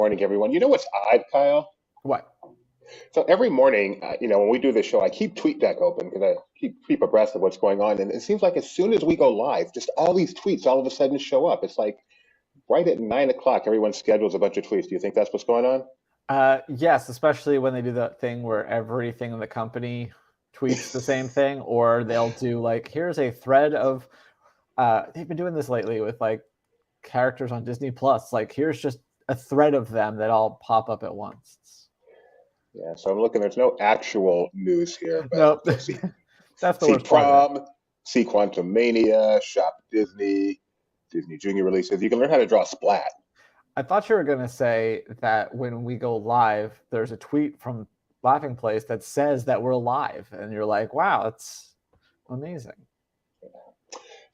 morning, everyone. You know what's odd, Kyle? What? So every morning, when we do this show, I keep TweetDeck open because I keep abreast of what's going on. And it seems like as soon as we go live, just all these tweets all of a sudden show up. It's like right at 9 o'clock, everyone schedules a bunch of tweets. Do you think that's what's going on? Yes, especially when they do that thing where everything in the company tweets the same thing, or they'll do like, here's a thread of. They've been doing this lately with like characters on Disney Plus. Like, here's just a thread of them that all pop up at once. Yeah, so I'm looking. There's no actual news here, but Nope. so see, That's the see worst part of it. Prom, see Quantum Mania, Shop Disney, Disney Junior releases. You can learn how to draw splat. I thought you were going to say that when we go live, there's a tweet from Laughing Place that says that we're live. And you're like, wow, that's amazing.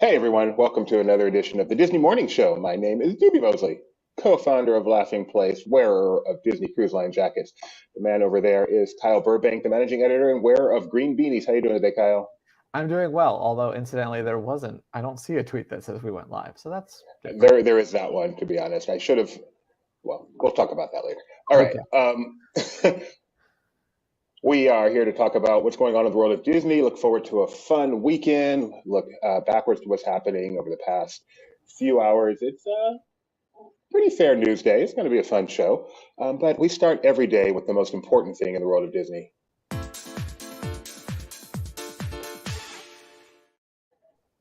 Hey everyone, welcome to another edition of the Disney Morning Show. My name is Doobie Mosley, co-founder of Laughing Place, wearer of Disney Cruise Line jackets. The man over there is Kyle Burbank, the managing editor and wearer of green beanies. How you doing today, Kyle? I'm doing well, although incidentally, I don't see a tweet that says we went live. So that's There is that one, to be honest. I should have, well, we'll talk about that later. All right. Okay. We are here to talk about what's going on in the world of Disney. Look forward to a fun weekend. Look backwards to what's happening over the past few hours. It's a pretty fair news day. It's going to be a fun show. But we start every day with the most important thing in the world of Disney.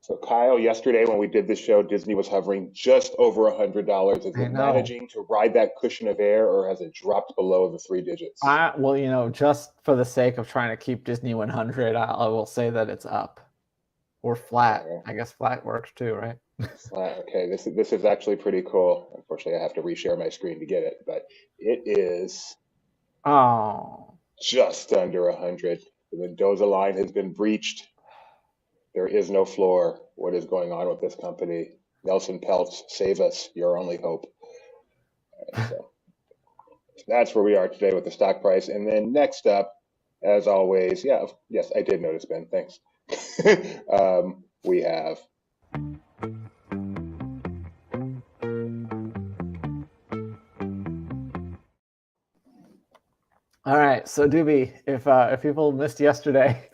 So Kyle, yesterday when we did this show, Disney was hovering just over $100. Is it managing to ride that cushion of air, or has it dropped below the three digits? Well, just for the sake of trying to keep Disney 100, I will say that it's up or flat. Yeah. I guess flat works too, right? Flat. Okay, this is actually pretty cool. Unfortunately, I have to reshare my screen to get it, but it is just under 100. The Mendoza line has been breached. There is no floor. What is going on with this company? Nelson Peltz, save us. Your only hope. Right, so that's where we are today with the stock price. And then next up, as always, yes, I did notice, Ben. Thanks. We have. All right, so Doobie, if people missed yesterday,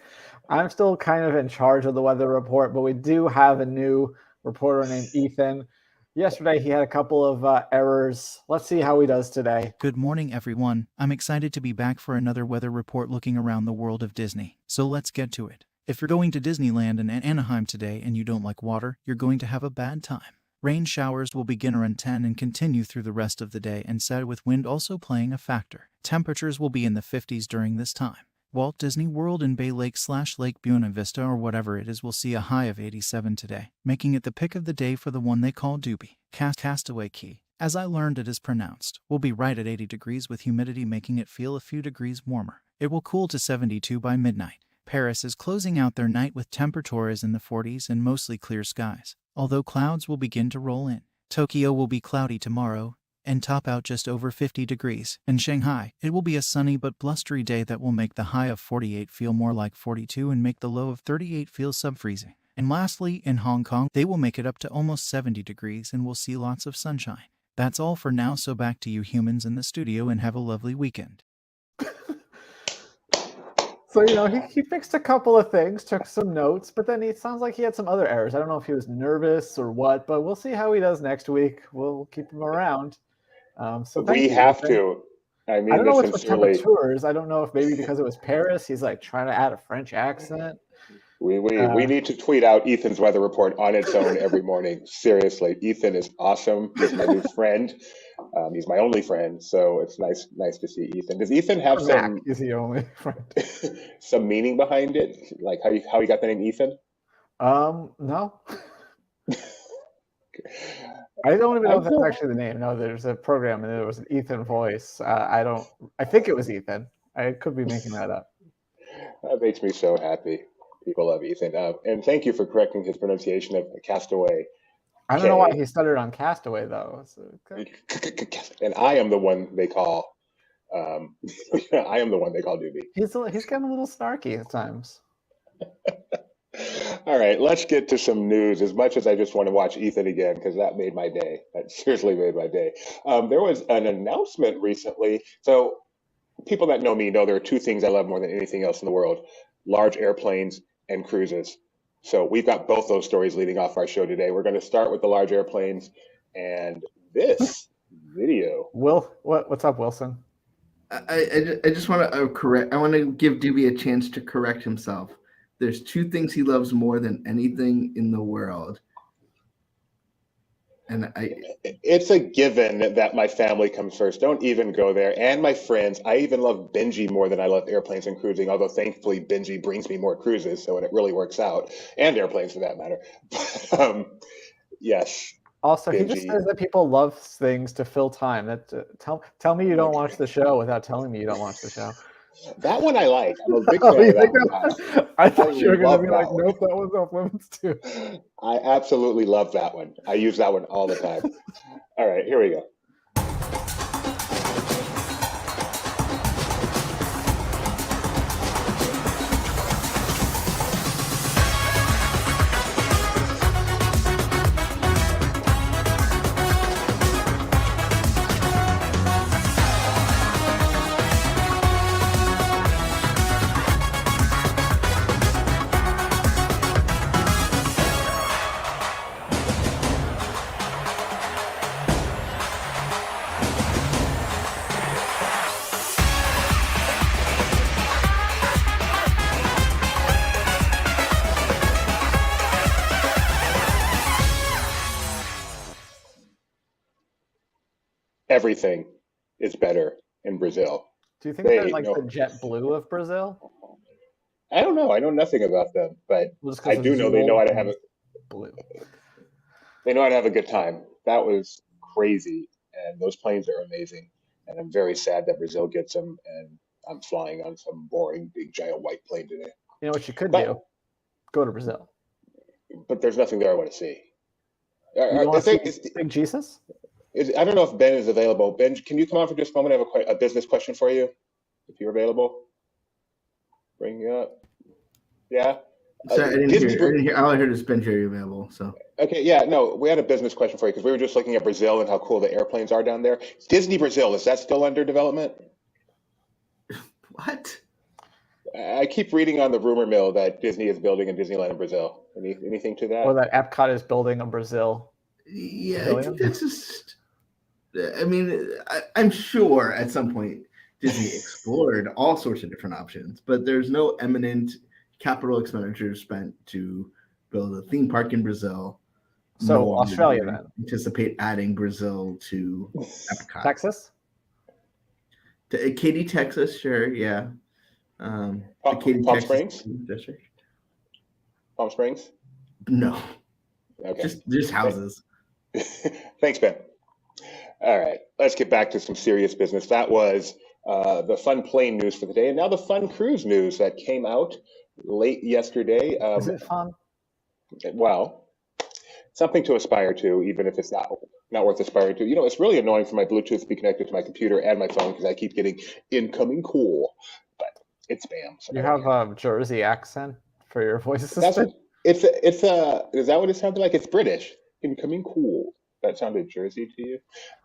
I'm still kind of in charge of the weather report, but we do have a new reporter named Ethan. Yesterday, he had a couple of errors. Let's see how he does today. Good morning, everyone. I'm excited to be back for another weather report looking around the world of Disney. So let's get to it. If you're going to Disneyland in Anaheim today and you don't like water, you're going to have a bad time. Rain showers will begin around 10 and continue through the rest of the day, and set with wind also playing a factor. Temperatures will be in the 50s during this time. Walt Disney World in Bay Lake/Lake Buena Vista or whatever it is will see a high of 87 today, making it the pick of the day for the one they call Doobie. Castaway Cay, as I learned it is pronounced, will be right at 80 degrees with humidity making it feel a few degrees warmer. It will cool to 72 by midnight. Paris is closing out their night with temperatures in the 40s and mostly clear skies, although clouds will begin to roll in. Tokyo will be cloudy tomorrow and top out just over 50 degrees. In Shanghai, it will be a sunny but blustery day that will make the high of 48 feel more like 42 and make the low of 38 feel sub-freezing. And lastly, in Hong Kong, they will make it up to almost 70 degrees and will see lots of sunshine. That's all for now, so back to you humans in the studio and have a lovely weekend. So, he fixed a couple of things, took some notes, but then it sounds like he had some other errors. I don't know if he was nervous or what, but we'll see how he does next week. We'll keep him around. So we have to. I don't know what's with temperatures. I don't know if maybe because it was Paris, he's like trying to add a French accent. We need to tweet out Ethan's weather report on its own every morning. Seriously, Ethan is awesome. He's my new friend. He's my only friend, so it's nice to see Ethan. Does Ethan have some? Is he only friend? Some meaning behind it, like how you got the name Ethan? No. I don't even know if that's actually the name. No, there's a program and there was an Ethan voice. I think it was Ethan. I could be making that up. That makes me so happy. People love Ethan. And thank you for correcting his pronunciation of Castaway. I don't know why he stuttered on Castaway, though. And I am the one they call I am the one they call Doobie. He's getting a little snarky at times. All right, let's get to some news. As much as I just want to watch Ethan again, because that made my day. That seriously made my day. There was an announcement recently. So people that know me know there are two things I love more than anything else in the world: large airplanes and cruises. So we've got both those stories leading off our show today. We're going to start with the large airplanes and this video. What's up, Wilson? I just want to correct. I want to give Doobie a chance to correct himself. There's two things he loves more than anything in the world, and It's a given that my family comes first. Don't even go there. And my friends. I even love Benji more than I love airplanes and cruising, although thankfully Benji brings me more cruises, so it really works out, and airplanes for that matter. Yes, Also, he just Benji. says that people love things to fill time. Tell me you don't watch the show without telling me you don't watch the show. That one I like. I'm a big Oh, fan you of that think one. that- I thought you were going love to be that like, one. nope, that was off limits too. I absolutely love that one. I use that one all the time. All right, here we go. Everything is better in Brazil. Do you think They they're like know. the JetBlue of Brazil? I don't know. I know nothing about them, but Well, just I because do it's know they know how to have blue. they know how to have a good time. That was crazy, and those planes are amazing. And I'm very sad that Brazil gets them, and I'm flying on some boring big giant white plane today. You know what you could But do? Go to Brazil. but there's nothing there I want to see. You don't want Is to there, see Big Jesus? I don't know if Ben is available. Ben, can you come on for just a moment? I have a business question for you, if you're available. Bring you up. Yeah. sorry, I didn't Disney. hear. I didn't hear. All I heard is Ben Jerry available. So Okay, yeah, no, we had a business question for you because we were just looking at Brazil and how cool the airplanes are down there. Disney Brazil, is that still under development? what? I keep reading on the rumor mill that Disney is building a Disneyland in Brazil. Anything to that? Or that Epcot is building a Brazil? Yeah, I Billion? think that's just. I mean, I'm sure at some point Disney explored all sorts of different options, but there's no eminent capital expenditure spent to build a theme park in Brazil. So Nor Australia do I then? anticipate adding Brazil to Epcot. Texas? To Katy, Texas, sure, yeah. The Katy, Palm Texas Springs? district. Palm Springs? No, Okay. just houses. Thanks, Ben. All right, let's get back to some serious business. That was the fun plane news for the day, and now the fun cruise news that came out late yesterday. Is it fun? Well, something to aspire to, even if it's not worth aspiring to. You know, it's really annoying for my Bluetooth to be connected to my computer and my phone because I keep getting incoming call, but it's spam. So You I don't have care. a Jersey accent for your voice That's assistant? what it's is that what it sounded like? It's British. Incoming cool. That sounded Jersey to you?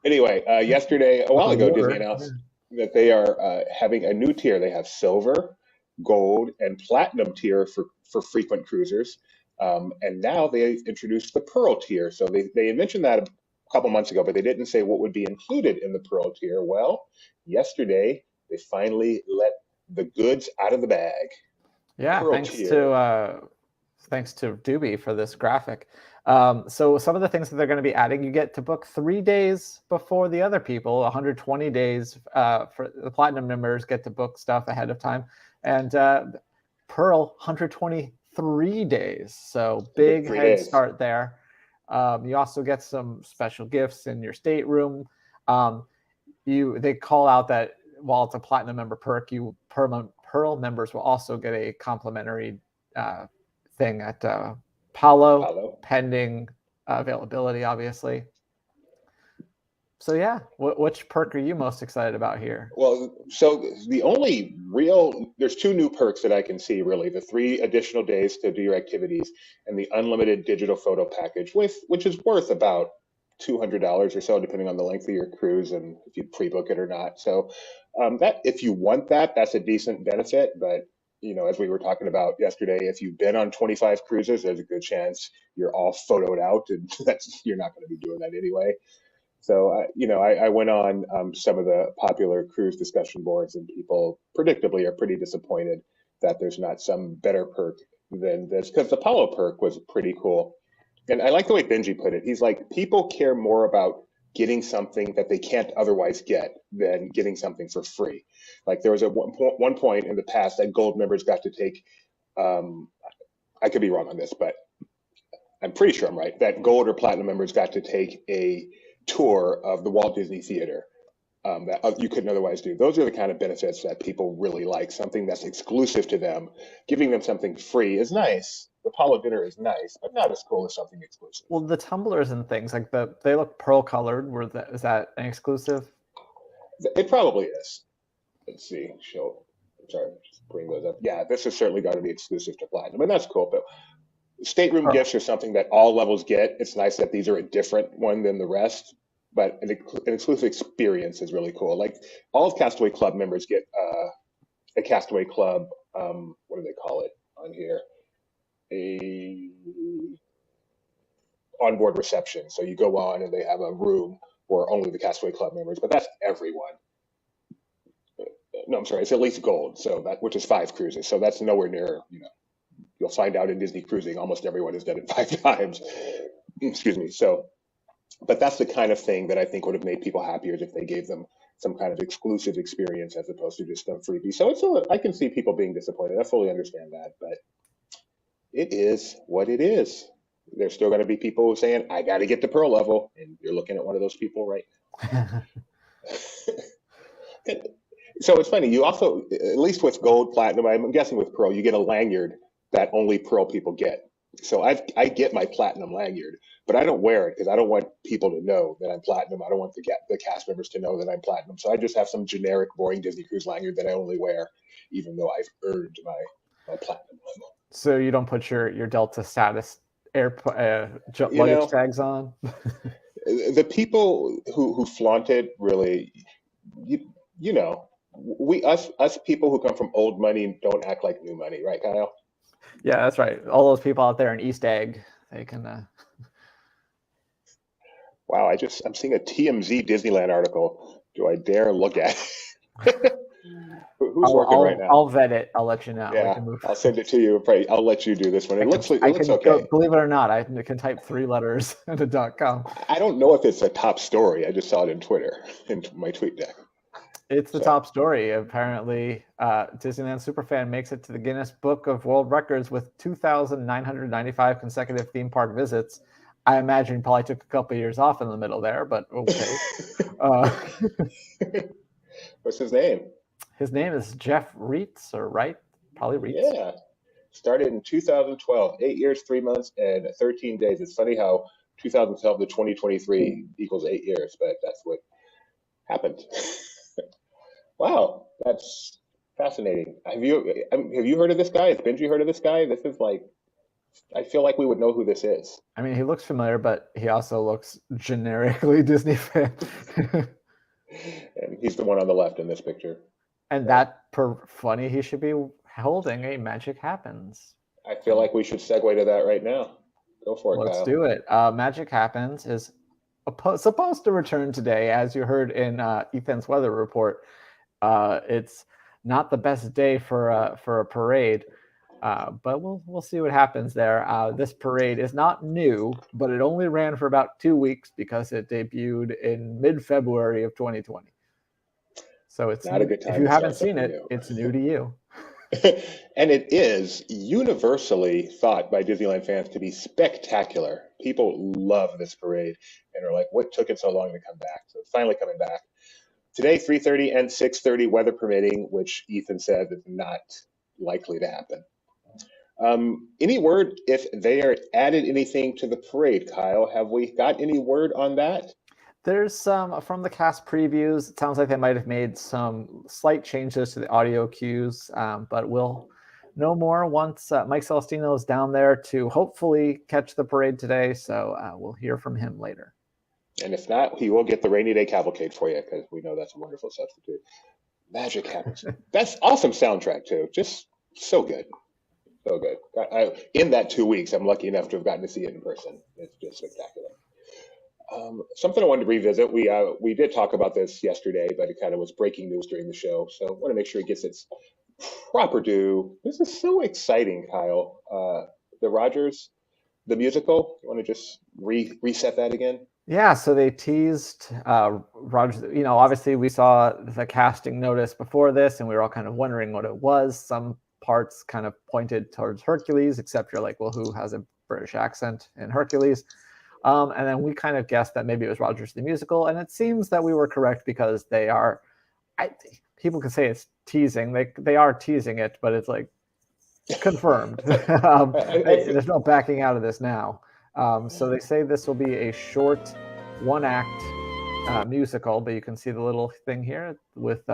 Anyway, yesterday, a while ago, Disney announced that they are having a new tier. They have silver, gold, and platinum tier for frequent cruisers. And now they introduced the pearl tier. So they mentioned that a couple months ago, but they didn't say what would be included in the pearl tier. Well, yesterday, they finally let the goods out of the bag. Yeah, Pearl thanks tier. to Doobie for this graphic. So some of the things that they're going to be adding, you get to book 3 days before the other people. 120 days for the platinum members get to book stuff ahead of time, and Pearl 123 days. So big 3 head days. start there. You also get some special gifts in your stateroom. They call out that while it's a platinum member perk, Pearl members will also get a complimentary thing at Palo, pending availability, obviously. So yeah, which perk are you most excited about here? Well, so the only real, there's two new perks that I can see really, the 3 additional days to do your activities and the unlimited digital photo package which is worth about $200 or so, depending on the length of your cruise and if you pre-book it or not. So that if you want that, that's a decent benefit. But as we were talking about yesterday, if you've been on 25 cruises, there's a good chance you're all photoed out, and you're not going to be doing that anyway. So, I went on some of the popular cruise discussion boards, and people predictably are pretty disappointed that there's not some better perk than this, because the Apollo perk was pretty cool. And I like the way Benji put it. He's like, people care more about getting something that they can't otherwise get than getting something for free. Like there was one point in the past that gold members got to take, um, I could be wrong on this, but I'm pretty sure I'm right, that gold or platinum members got to take a tour of the Walt Disney Theater that you couldn't otherwise do. Those are the kind of benefits that people really like, something that's exclusive to them. Giving them something free is nice. The Apollo dinner is nice, but not as cool as something exclusive. Well, the tumblers and things like they look pearl colored. Is that an exclusive? It probably is. Let's see. Sorry, just bring those up. Yeah, this has certainly got to be exclusive to platinum, and that's cool. But stateroom gifts are something that all levels get. It's nice that these are a different one than the rest, but an exclusive experience is really cool. Like all of Castaway Club members get a Castaway Club, what do they call it on here? A onboard reception. So you go on and they have a room for only the Castaway Club members, but that's everyone. No, I'm sorry, it's at least gold, so which is 5 cruises. So that's nowhere near, you'll find out in Disney cruising, almost everyone has done it 5 times. Excuse me. So, but that's the kind of thing that I think would have made people happier if they gave them some kind of exclusive experience as opposed to just a freebie. So I can see people being disappointed. I fully understand that, but it is what it is. There's still going to be people saying, I got to get to Pearl level. And you're looking at one of those people right now. So it's funny, you also, at least with gold, platinum, I'm guessing with Pearl, you get a lanyard that only Pearl people get. So I get my platinum lanyard, but I don't wear it because I don't want people to know that I'm platinum. I don't want the cast members to know that I'm platinum. So I just have some generic, boring Disney Cruise lanyard that I only wear, even though I've earned my platinum level. So you don't put your Delta status luggage tags on? The people who flaunt it really, us people who come from old money don't act like new money, right, Kyle? Yeah, that's right. All those people out there in East Egg, they can. Wow, I'm seeing a TMZ Disneyland article. Do I dare look at it? Who's working right now? I'll vet it. I'll let you know. Yeah, I'll send it to you. I'll let you do this one. It looks okay. Believe it or not, I can type 3 letters into .com. I don't know if it's a top story. I just saw it in Twitter, in my tweet deck. It's the top story. Apparently, Disneyland Superfan makes it to the Guinness Book of World Records with 2,995 consecutive theme park visits. I imagine probably took a couple of years off in the middle there, but okay. What's his name? His name is Jeff Reitz, or Wright, probably Reitz. Yeah, started in 2012, 8 years, 3 months, and 13 days. It's funny how 2012 to 2023 equals 8 years, but that's what happened. Wow, that's fascinating. Have you heard of this guy? Has Benji heard of this guy? This is like, I feel like we would know who this is. I mean, he looks familiar, but he also looks generically Disney fan. And he's the one on the left in this picture. And funny, he should be holding a Magic Happens. I feel like we should segue to that right now. Go for it, Let's Kyle. do it. Magic Happens is supposed to return today, as you heard in Ethan's weather report. It's not the best day for a parade, but we'll see what happens there. This parade is not new, but it only ran for about 2 weeks because it debuted in mid-February of 2020. So it's not a good time. If you haven't seen it, it's new to you. And it is universally thought by Disneyland fans to be spectacular. People love this parade and are like, what took it so long to come back? So it's finally coming back. Today, 3:30 and 6:30, weather permitting, which Ethan said is not likely to happen. Any word if they are added anything to the parade, Kyle? Have we got any word on that? There's some from the cast previews. It sounds like they might have made some slight changes to the audio cues, but we'll know more once Mike Celestino is down there to hopefully catch the parade today. So we'll hear from him later. And if not, he will get the rainy day cavalcade for you, because we know that's a wonderful substitute. Magic happens. That's awesome soundtrack too. Just so good. So good. In that 2 weeks, I'm lucky enough to have gotten to see it in person. It's just spectacular. Something I wanted to revisit. We did talk about this yesterday, but it kind of was breaking news during the show. So I want to make sure it gets its proper due. This is so exciting, Kyle. The Rogers, the musical. You want to just reset that again? Yeah, so they teased Rogers. You know, obviously we saw the casting notice before this, and we were all kind of wondering what it was. Some parts kind of pointed towards Hercules, except you're like, well, who has a British accent in Hercules? And then we kind of guessed that maybe it was Rogers the Musical, and it seems that we were correct because they are. People can say it's teasing. They are teasing it, but it's like confirmed. There's no backing out of this now. So they say this will be a short, one-act musical, but you can see the little thing here with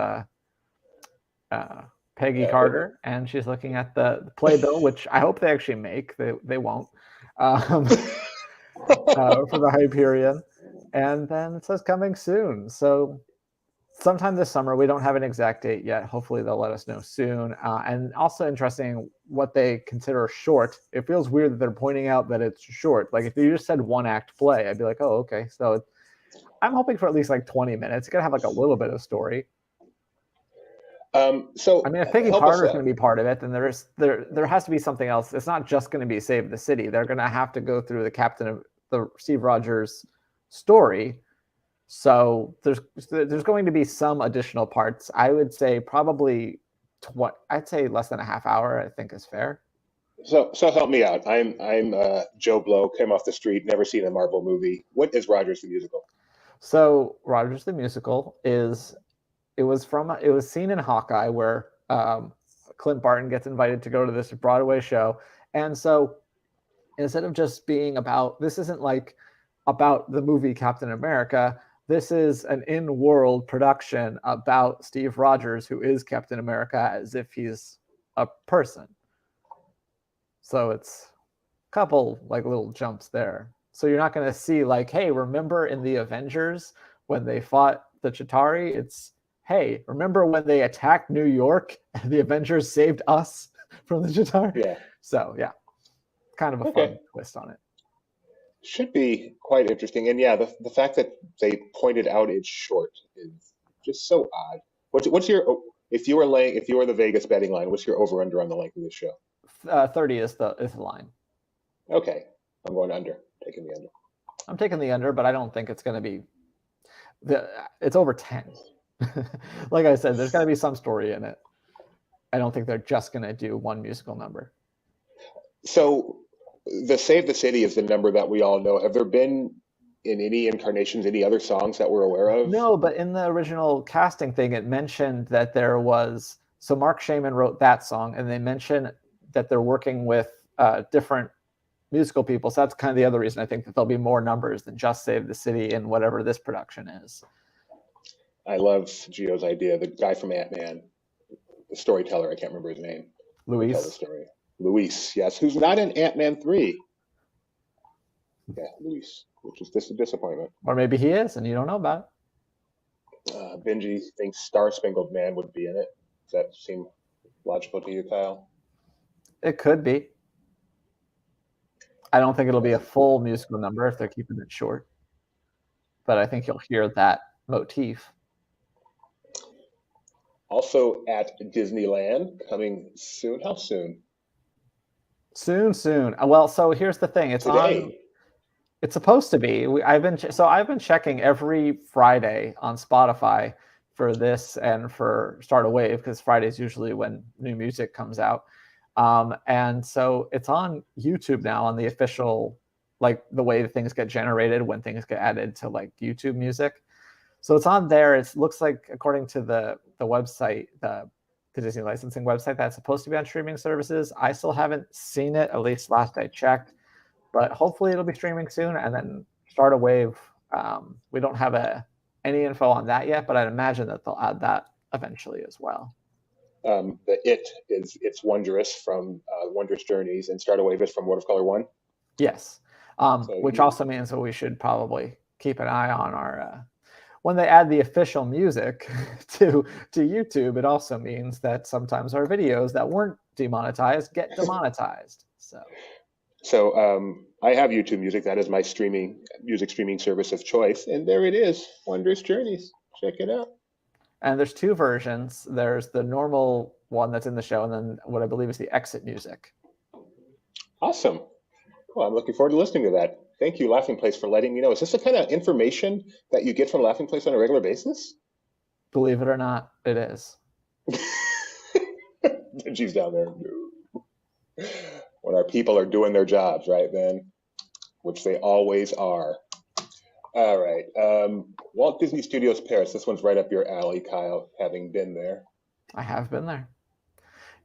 Peggy Carter, and she's looking at the playbill, which I hope they actually make. They won't. For the Hyperion, and then it says coming soon. So sometime this summer. We don't have an exact date yet. Hopefully they'll let us know soon. And also interesting what they consider short. It feels weird that they're pointing out that it's short. Like if you just said one act play, I'd be like, oh, okay. So I'm hoping for at least like 20 minutes. It's gonna have like a little bit of story. So I mean, if Peggy Carter is going to be part of it, then there has to be something else. It's not just going to be Save the City. They're going to have to go through the Steve Rogers story. So there's going to be some additional parts. I would say probably I'd say less than a half hour. I think is fair. So help me out. I'm Joe Blow, came off the street, never seen a Marvel movie. What is Rogers the Musical? So Rogers the Musical it was seen in Hawkeye, where Clint Barton gets invited to go to this Broadway show. And so instead of just being this isn't like about the movie Captain America. This is an in-world production about Steve Rogers, who is Captain America, as if he's a person. So it's a couple like little jumps there. So you're not going to see like, hey, remember in the Avengers when they fought the Chitauri? It's, hey, remember when they attacked New York and the Avengers saved us from the Chitauri? Yeah. So yeah, kind of a fun twist on it. Should be quite interesting. And yeah, the fact that they pointed out it's short is just so odd. What's your, if you were the Vegas betting line, what's your over under on the length of the show? 30 is the line. Okay. I'm going under, taking the under. I'm taking the under, but I don't think it's going to be it's over 10. Like I said, there's got to be some story in it. I don't think they're just going to do one musical number. So the Save the City is the number that we all know. Have there been in any incarnations any other songs that we're aware of? No, but in the original casting thing, it mentioned that there was, so Mark Shaman wrote that song, and they mentioned that they're working with different musical people. So that's kind of the other reason I think that there'll be more numbers than just Save the City in whatever this production is. I love Gio's idea. The guy from Ant-Man, the storyteller, I can't remember his name. Luis. Tell the story. Luis, yes, who's not in Ant-Man 3. Yeah, Luis, which is just a disappointment. Or maybe he is, and you don't know about it. Benji thinks Star Spangled Man would be in it. Does that seem logical to you, Kyle? It could be. I don't think it'll be a full musical number if they're keeping it short. But I think you'll hear that motif. Also at Disneyland, coming soon. How soon? Soon. Well, so here's the thing. It's today. On. It's supposed to be. I've been checking every Friday on Spotify for this and for Start a Wave, because Friday's usually when new music comes out. And so it's on YouTube now, on the official, like the way things get generated when things get added to like YouTube music. So it's on there. It looks like, according to the website, the Disney licensing website, that's supposed to be on streaming services. I still haven't seen it, at least last I checked, but hopefully it'll be streaming soon. And then Start a Wave We don't have any info on that yet, but I'd imagine that they'll add that eventually as well. It's Wondrous from Wondrous Journeys, and Started Wave is from World of Color 1. Yes, which you- also means that we should probably keep an eye on our when they add the official music to YouTube. It also means that sometimes our videos that weren't demonetized get demonetized. So I have YouTube Music. That is my music streaming service of choice, and there it is, Wondrous Journeys. Check it out. And there's two versions. There's the normal one that's in the show, and then what I believe is the exit music. Awesome. Well, I'm looking forward to listening to that. Thank you, Laughing Place, for letting me know. Is this the kind of information that you get from Laughing Place on a regular basis? Believe it or not, it is. She's down there. When our people are doing their jobs, right, Ben? Which they always are. All right. Walt Disney Studios Paris. This one's right up your alley, Kyle, having been there. I have been there.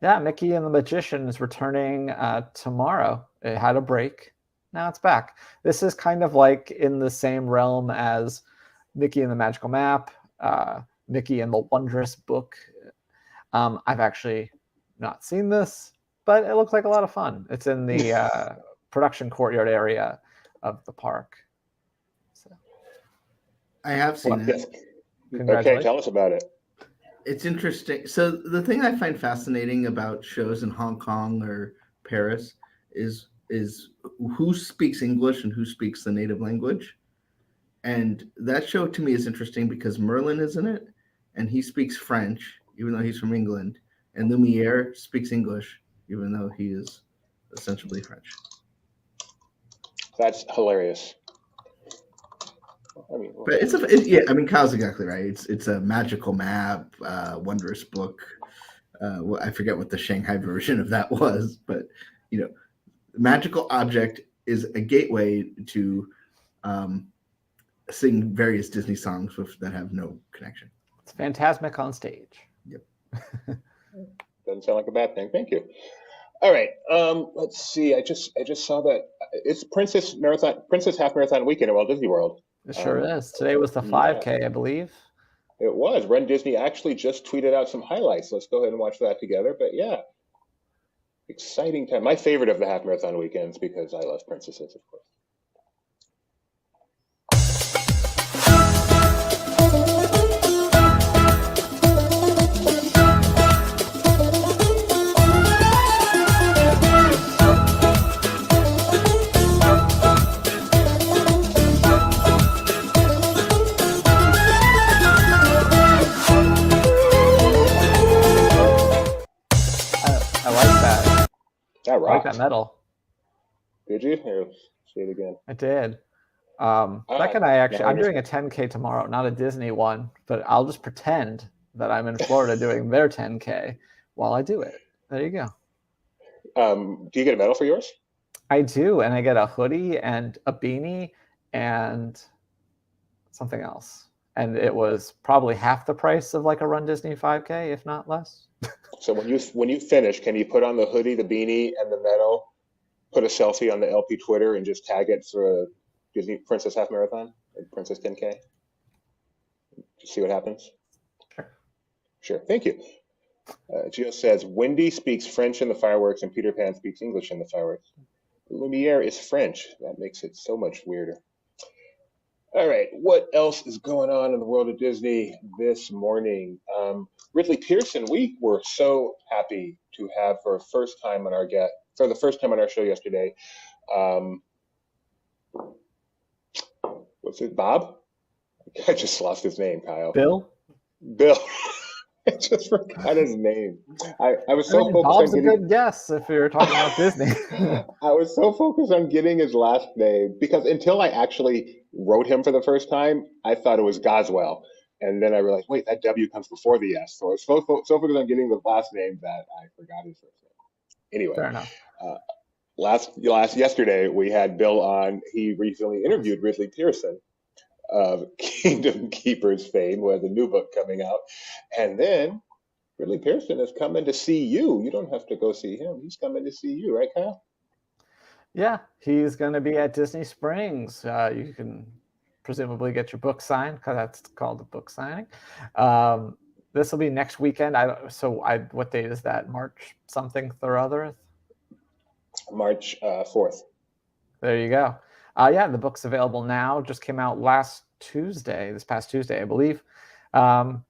Yeah, Mickey and the Magician is returning tomorrow. It had a break. Now it's back. This is kind of like in the same realm as Mickey and the Magical Map, Mickey and the Wondrous Book. I've actually not seen this, but it looks like a lot of fun. It's in the production courtyard area of the park. So, I have seen it. Yes. congratulations. Okay, tell us about it. It's interesting. So the thing I find fascinating about shows in Hong Kong or Paris is who speaks English and who speaks the native language. And that show to me is interesting because Merlin is in it, and he speaks French, even though he's from England, and Lumiere speaks English, even though he is essentially French. That's hilarious. I mean, But yeah. I mean, Kyle's exactly right. It's a magical map, wondrous book. I forget what the Shanghai version of that was, but magical object is a gateway to sing various Disney songs that have no connection. It's Phantasmic on stage. Yep. Doesn't sound like a bad thing. Thank you. All right. Let's see. I just saw that it's Princess Half Marathon Weekend at Walt Disney World. It sure is. Today was the 5K, I believe. It was. Ren Disney actually just tweeted out some highlights. Let's go ahead and watch that together. But yeah, exciting time. My favorite of the half marathon weekends because I love princesses, of course. I like that. That I like rocked. that medal. Did you? Here, see it again. I did. Beck and I actually, I'm doing a 10K tomorrow, not a Disney one, but I'll just pretend that I'm in Florida doing their 10K while I do it. There you go. Do you get a medal for yours? I do, and I get a hoodie and a beanie and something else. And it was probably half the price of like a Run Disney 5K, if not less. So when you finish, can you put on the hoodie, the beanie, and the medal, put a selfie on the LP Twitter, and just tag it for a Disney Princess Half Marathon or Princess 10K? Just see what happens. Sure. Thank you. Gio says Wendy speaks French in the fireworks, and Peter Pan speaks English in the fireworks. Lumiere is French. That makes it so much weirder. All right, what else is going on in the world of Disney this morning? Ridley Pearson, we were so happy to have for the first time on our show yesterday. What's it, Bob? I just lost his name, Kyle. Bill? I just forgot his name. I was so focused Bob's on a good guess if you're talking about Disney. I was so focused on getting his last name because until I actually wrote him for the first time, I thought it was Goswell. And then I realized, wait, that W comes before the S. So I was so focused on getting the last name that I forgot his first name. Anyway, Fair enough. Yesterday we had Bill on. He recently interviewed Ridley Pearson of Kingdom Keepers fame, who has a new book coming out. And then Ridley Pearson is coming to see you. You don't have to go see him. He's coming to see you, right, Kyle? Yeah, he's going to be at Disney Springs. You can presumably get your book signed, because that's called a book signing. This will be next weekend. What date is that? March something or other? March 4th. There you go. Yeah, the book's available now. Just came out this past Tuesday, I believe. So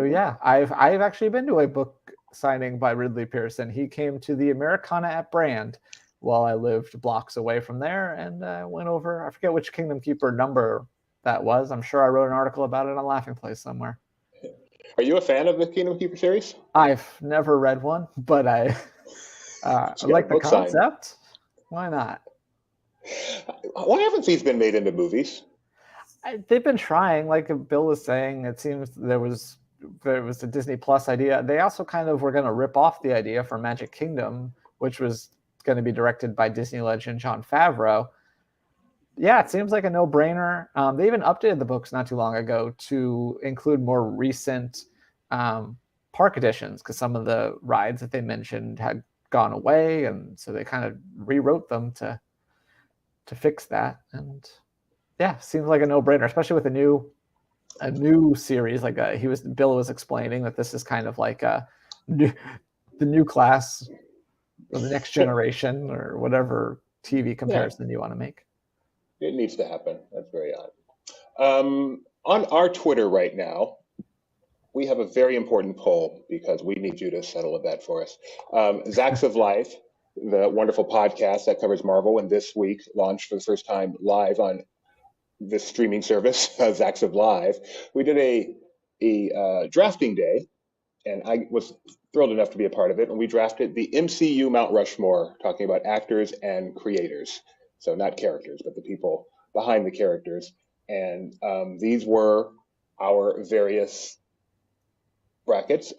yeah, I've actually been to a book signing by Ridley Pearson. He came to the Americana at Brand while I lived blocks away from there, and went over. I forget which Kingdom Keeper number that was. I'm sure I wrote an article about it on Laughing Place somewhere. Are you a fan of the Kingdom Keeper series? I've never read one, but I like the concept. Why not? Why haven't these been made into movies? They've been trying. Like Bill was saying, it seems there was a Disney Plus idea. They also kind of were going to rip off the idea from Magic Kingdom, which was going to be directed by Disney legend Jon Favreau. Yeah, it seems like a no-brainer. They even updated the books not too long ago to include more recent park editions, because some of the rides that they mentioned had gone away, and so they kind of rewrote them to fix that. And yeah, seems like a no-brainer, especially with a new series. Like Bill was explaining that this is kind of like the new class, or the next generation, or whatever TV comparison you want to make. It needs to happen. That's very odd. On our Twitter right now, we have a very important poll, because we need you to settle a bet for us. Zacks of Life, the wonderful podcast that covers Marvel, and this week launched for the first time live on this streaming service, Zacks of Live. We did a drafting day, and I was thrilled enough to be a part of it. And we drafted the MCU Mount Rushmore, talking about actors and creators. So not characters, but the people behind the characters. And these were our various brackets.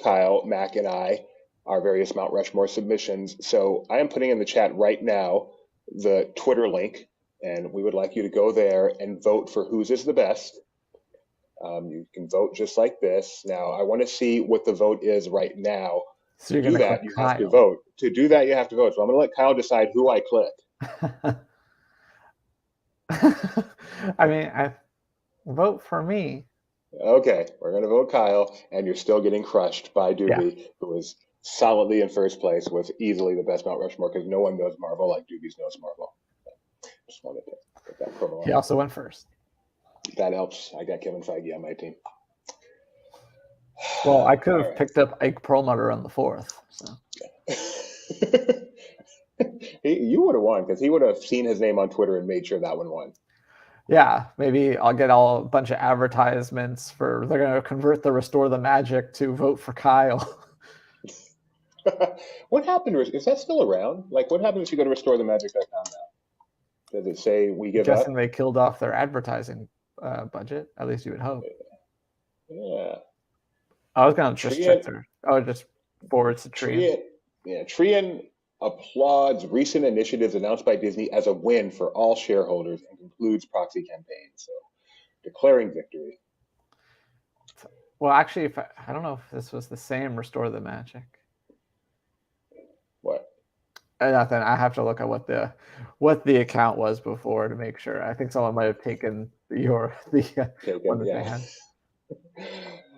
Kyle, Mac, and I, our various Mount Rushmore submissions. So I am putting in the chat right now the Twitter link, and we would like you to go there and vote for whose is the best. You can vote just like this. Now, I want to see what the vote is right now. So you're to do that, you have to vote. To do that, you have to vote. So I'm going to let Kyle decide who I click. I mean, vote for me. Okay, we're going to vote Kyle, and you're still getting crushed by Doobie, who is solidly in first place with easily the best Mount Rushmore, because no one knows Marvel like Doobie knows Marvel. Just wanted to get that promo. He also went first. That helps. I got Kevin Feige on my team. Well, I could have picked up Ike Perlmutter on the 4th. So. You would have won, because he would have seen his name on Twitter and made sure that one won. Yeah, maybe I'll get a bunch of advertisements they're going to convert the Restore the Magic to vote for Kyle. What happened? Is that still around? Like, what happens if you go to restorethemagic.com now? Does it say we give up? I'm guessing they killed off their advertising budget. At least you would hope. Yeah. I was going to just check there. Oh, just forwards to Trian. Trian applauds recent initiatives announced by Disney as a win for all shareholders and concludes proxy campaign. So, declaring victory. Well, actually, I don't know if this was the same Restore the Magic. What? Nothing. I have to look at what the account was before to make sure. I think someone might have taken the one that they had,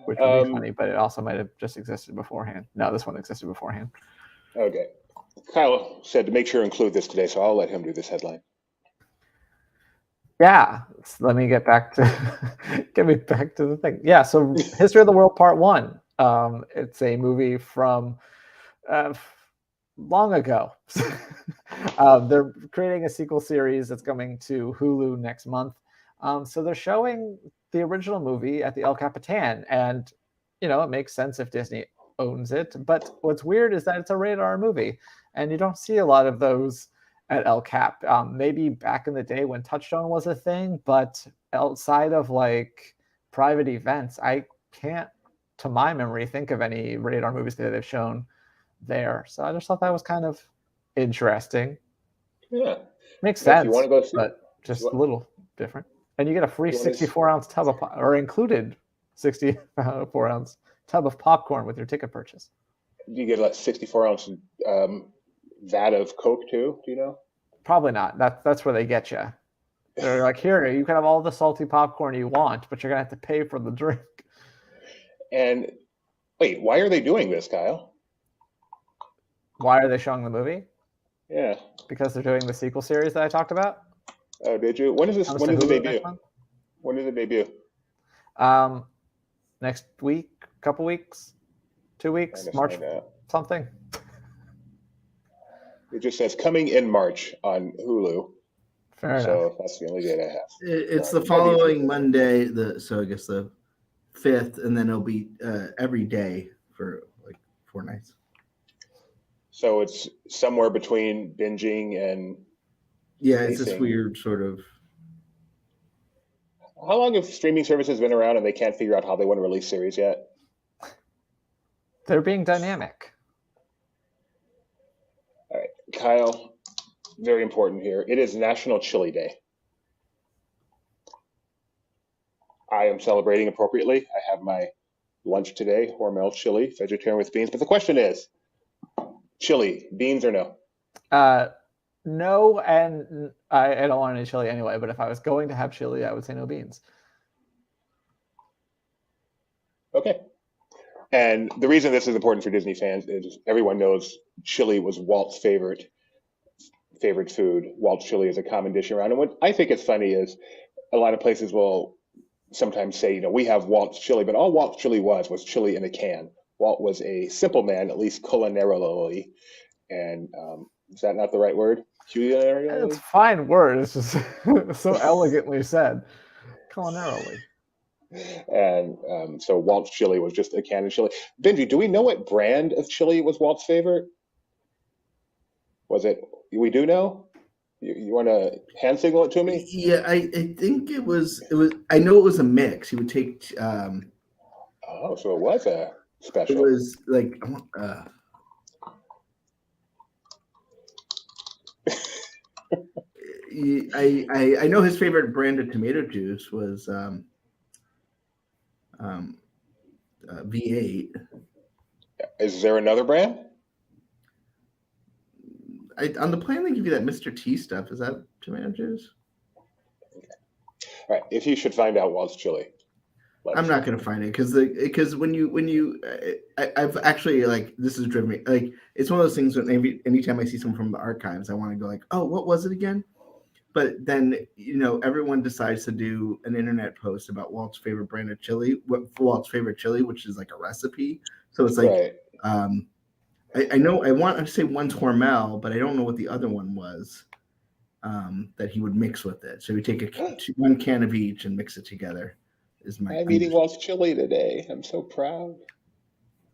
which would be funny. But it also might have just existed beforehand. No, this one existed beforehand. Okay. Kyle said to make sure to include this today, so I'll let him do this headline. Yeah, let me get back to the thing. Yeah, so History of the World Part 1. It's a movie from long ago. They're creating a sequel series that's coming to Hulu next month. So they're showing the original movie at the El Capitan, and it makes sense if Disney owns it. But what's weird is that it's a rated R movie, and you don't see a lot of those at El Cap. Maybe back in the day when Touchstone was a thing, but outside of like private events, I can't, to my memory, think of any rated R movies that they've shown there. So I just thought that was kind of interesting. Yeah, makes sense. If you want to go see, but just a little different. And you get a free 64-ounce tub of, or included 64-ounce tub of popcorn with your ticket purchase. You get a 64-ounce vat of Coke too. Do you know? Probably not. That's where they get you. They're like, here, you can have all the salty popcorn you want, but you're gonna have to pay for the drink. And wait, why are they doing this, Kyle? Why are they showing the movie? Yeah. Because they're doing the sequel series that I talked about. Oh, did you? When is this? Comes When to does it Hulu debut? next month. When does it debut? Next week, couple weeks, 2 weeks, Trying to March find out. something. It just says coming in March on Hulu. Fair enough. So that's the only date I have. It's Right. the following Monday, so I guess the 5th, and then it'll be every day for like 4 nights. So it's somewhere between binging and. Yeah, it's this Pacing. weird sort of. How long have streaming services been around and they can't figure out how they want to release series yet? They're being dynamic. All right, Kyle, very important here. It is National Chili Day. I am celebrating appropriately. I have my lunch today, Hormel chili, vegetarian with beans. But the question is, chili, beans or no? No, and I don't want any chili anyway, but if I was going to have chili, I would say no beans. Okay. And the reason this is important for Disney fans is everyone knows chili was Walt's favorite food. Walt's chili is a common dish around. And what I think is funny is a lot of places will sometimes say, we have Walt's chili, but all Walt's chili was chili in a can. Walt was a simple man, at least culinarily. And is that not the right word? It's a fine word. It's just so elegantly said. Culinarily. And so Walt's chili was just a can of chili. Benji, do we know what brand of chili was Walt's favorite? Was it? We do know. You want to hand signal it to me? Yeah, I think it was. I know it was a mix. He would take. Oh, so it was a special. It was like. I know his favorite brand of tomato juice was V8. Is there another brand? On the plan, they give you that Mr. T stuff. Is that tomato juice? All right. If you should find out Walt's chili. I'm not going to find it because when you I've actually this has driven me it's one of those things when anytime I see someone from the archives I want to go oh, what was it again? But then everyone decides to do an internet post about Walt's favorite brand of chili, Walt's favorite chili, which is like a recipe. So it's right. I know I want to say one's Hormel, but I don't know what the other one was that he would mix with it. So we take one can of each and mix it together. I'm eating Walt's chili today. I'm so proud.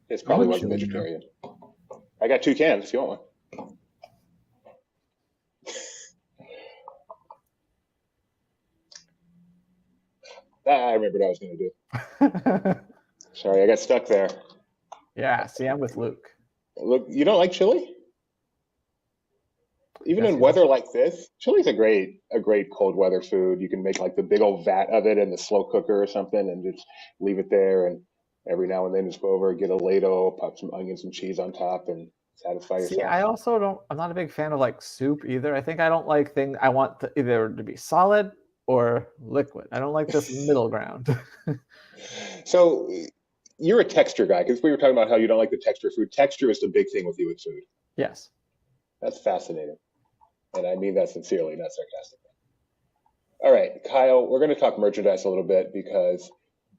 It probably wasn't vegetarian. I got 2 cans if you want one. I remembered what I was going to do. Sorry, I got stuck there. Yeah, see, I'm with Luke. Look, you don't like chili? Even Yes, in weather like this, chili's a great cold weather food. You can make like the big old vat of it in the slow cooker or something and just leave it there. And every now and then just go over, get a ladle, pop some onions and cheese on top and satisfy yourself. See, I'm not a big fan of soup either. I think I don't like things, I want either to be solid or liquid. I don't like this middle ground. So you're a texture guy because we were talking about how you don't like the texture of food. Texture is the big thing with you with food. Yes. That's fascinating. And I mean that sincerely, not sarcastically. All right, Kyle, we're going to talk merchandise a little bit because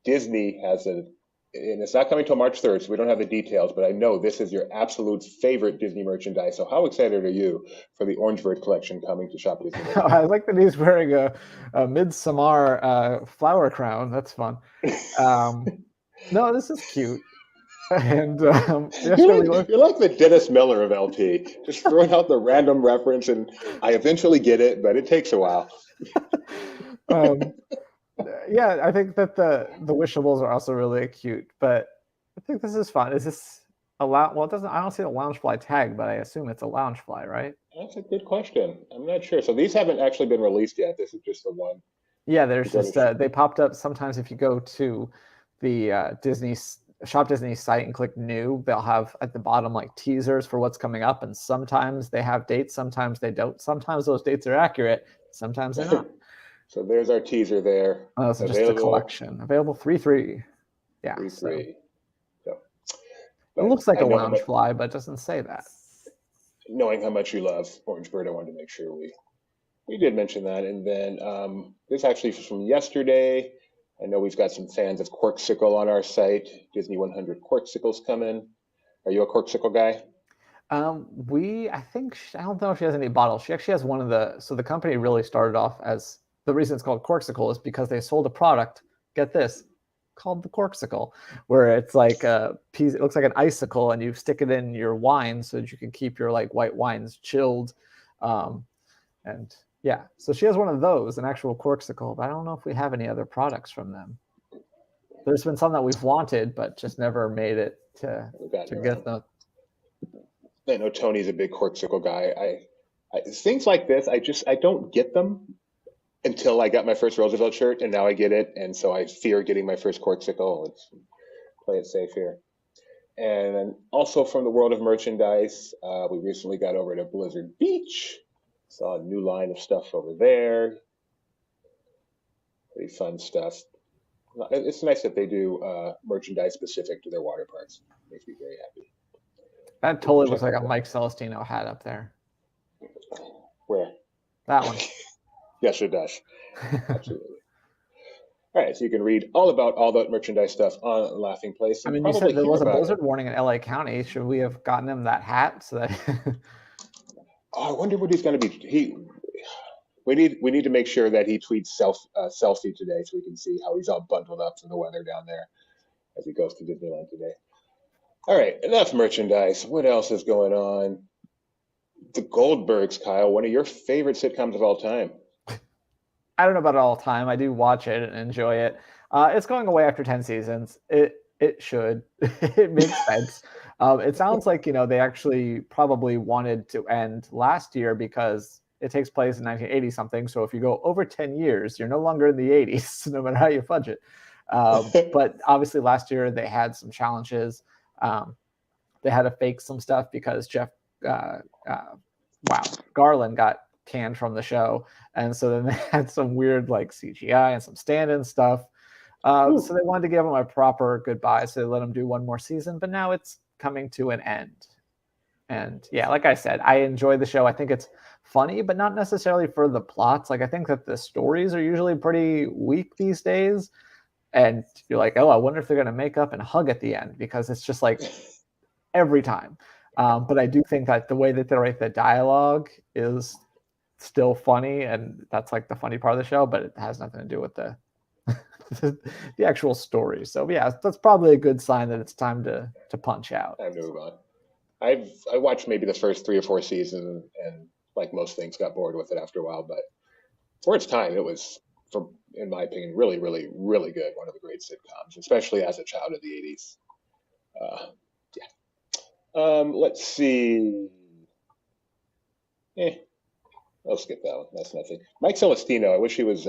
Disney has and it's not coming till March 3rd, so we don't have the details, but I know this is your absolute favorite Disney merchandise. So how excited are you for the Orange Bird collection coming to Shop Disney? I like that he's wearing a Midsummer flower crown. That's fun. No, this is cute. And you're like the Dennis Miller of LP, just throwing out the random reference, and I eventually get it, but it takes a while. Yeah, I think that the Wishables are also really cute, but I think this is fun. Is this a lounge? Well, it doesn't. I don't see the Loungefly tag, but I assume it's a Loungefly, right? That's a good question. I'm not sure. So these haven't actually been released yet. This is just the one. Yeah, there's just they popped up sometimes if you go to the Shop Disney site and click new, they'll have at the bottom teasers for what's coming up, and sometimes they have dates, sometimes they don't. Sometimes those dates are accurate, sometimes they're not. So there's our teaser there. Oh, so just the collection. Available 3/3. Yeah. 3/3. So, it looks like I a know how lounge fly, but it doesn't say that. knowing how much you love Orange Bird, I wanted to make sure we did mention that. And then this actually is from yesterday. I know we've got some fans of Corksicle on our site. Disney 100 Corksicles coming. Are you a Corksicle guy? I don't know if she has any bottles. She actually has one of so the company really started off as, the reason it's called Corksicle is because they sold a product, get this, called the Corksicle, where it's like a piece, it looks like an icicle, and you stick it in your wine so that you can keep your like white wines chilled. And yeah, so she has one of those, an actual Corksicle, but I don't know if we have any other products from them. There's been some that we've wanted, but just never made it to get them. I know Tony's a big Corksicle guy. I things like this, I don't get them until I got my first Roosevelt shirt, and now I get it, and so I fear getting my first Corksicle. Let's play it safe here. And then also from the world of merchandise, we recently got over to Blizzard Beach. Saw a new line of stuff over there. Pretty fun stuff. It's nice that they do merchandise specific to their water parks. Makes me very happy. That totally looks like a Mike Celestino hat up there. Where? That one. Yes, it does. Absolutely. All right, so you can read all about all that merchandise stuff on Laughing Place. I mean, you said there was a blizzard warning in LA County. Should we have gotten him that hat so that? Oh, I wonder what he's going to be. We need to make sure that he tweets selfie today so we can see how he's all bundled up for the weather down there as he goes to Disneyland today. All right, enough merchandise. What else is going on? The Goldbergs, Kyle, one of your favorite sitcoms of all time. I don't know about it all the time. I do watch it and enjoy it. It's going away after 10 seasons. It should. It makes sense. It sounds like, they actually probably wanted to end last year because it takes place in 1980 something. So if you go over 10 years, you're no longer in the 80s, no matter how you fudge it. But obviously last year they had some challenges. They had to fake some stuff because Garland got canned from the show. And so then they had some weird like CGI and some stand-in stuff. So they wanted to give him a proper goodbye. So they let him do one more season, but now it's coming to an end. And yeah, like I said, I enjoy the show. I think it's funny, but not necessarily for the plots. Like I think that the stories are usually pretty weak these days. And you're like, oh, I wonder if they're going to make up and hug at the end, because it's just like every time. But I do think that the way that they write the dialogue is still funny, and that's like the funny part of the show, but it has nothing to do with the the actual story. So yeah, that's probably a good sign that it's time to punch out. Time to move on. I watched maybe the first 3 or 4 seasons, and like most things, got bored with it after a while. But for its time, it was, in my opinion, really, really, really good. One of the great sitcoms, especially as a child of the 80s. Let's see. I'll skip that one. That's nothing. Mike Celestino, I wish he was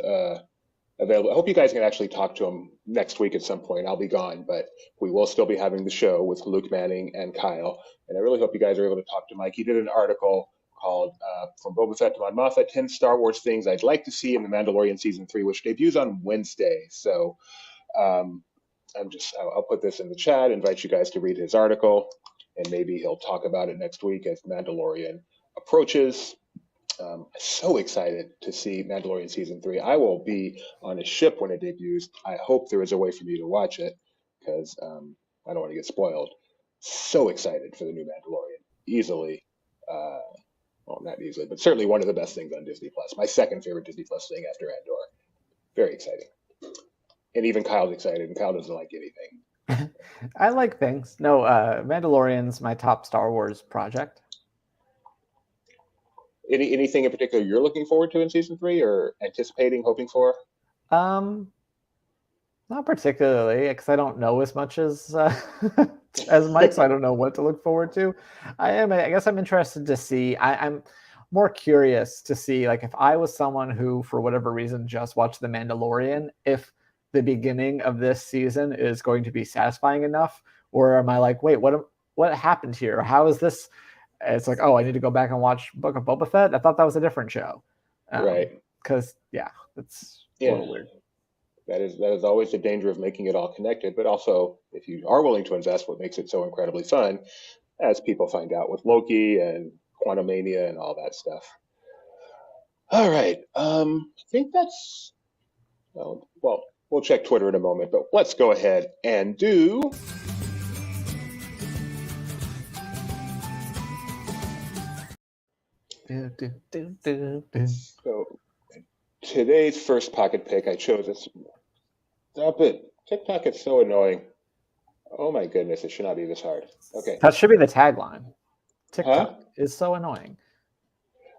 available. I hope you guys can actually talk to him next week at some point. I'll be gone, but we will still be having the show with Luke Manning and Kyle. And I really hope you guys are able to talk to Mike. He did an article called From Boba Fett to Mon Mothma, 10 Star Wars Things I'd Like to See in The Mandalorian Season 3, which debuts on Wednesday. So I'll put this in the chat, invite you guys to read his article, and maybe he'll talk about it next week as Mandalorian approaches. So excited to see Mandalorian Season 3. I will be on a ship when it debuts. I hope there is a way for me to watch it, because I don't want to get spoiled. So excited for the new Mandalorian. Easily, well, not easily, but certainly one of the best things on Disney Plus. My second favorite Disney Plus thing after Andor. Very exciting. And even Kyle's excited, and Kyle doesn't like anything. I like things. No, Mandalorian's my top Star Wars project. Anything in particular you're looking forward to in Season 3, or anticipating, hoping for? Not particularly, because I don't know as much as as Mike, so I don't know what to look forward to. I guess I'm interested to see. I'm more curious to see, like, if I was someone who, for whatever reason, just watched The Mandalorian, if the beginning of this season is going to be satisfying enough, or am I like, wait, what happened here? How is this? It's like, oh, I need to go back and watch Book of Boba Fett. I thought that was a different show. Right. Because, yeah, It's a Yeah. little weird. That is always the danger of making it all connected, but also if you are willing to invest, what makes it so incredibly fun, as people find out with Loki and Quantumania and all that stuff. All right, I think that's well. We'll check Twitter in a moment, but let's go ahead and do. So today's first pocket pick, I chose this. Stop it! TikTok is so annoying. Oh my goodness, it should not be this hard. Okay. That should be the tagline. TikTok Huh? is so annoying.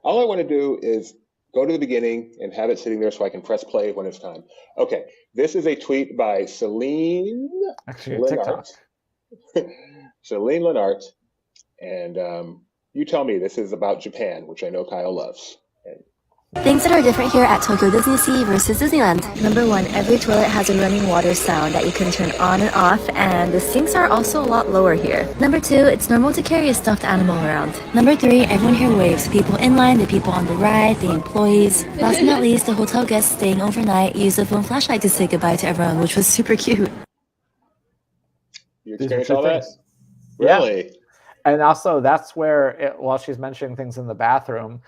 All I want to do is go to the beginning and have it sitting there so I can press play when it's time. Okay, this is a tweet by Celine Actually, TikTok. Lenart. Celine Lenart, and you tell me this is about Japan, which I know Kyle loves. And Things that are different here at Tokyo Disney Sea versus Disneyland. Number 1, every toilet has a running water sound that you can turn on and off, and the sinks are also a lot lower here. Number 2, it's normal to carry a stuffed animal around. Number 3, everyone here waves. The people in line, the people on the ride, the employees. Last but not least, the hotel guests staying overnight used a phone flashlight to say goodbye to everyone, which was super cute. you These are experience true all that? things. Yeah. Really? And also, that's where, while she's mentioning things in the bathroom,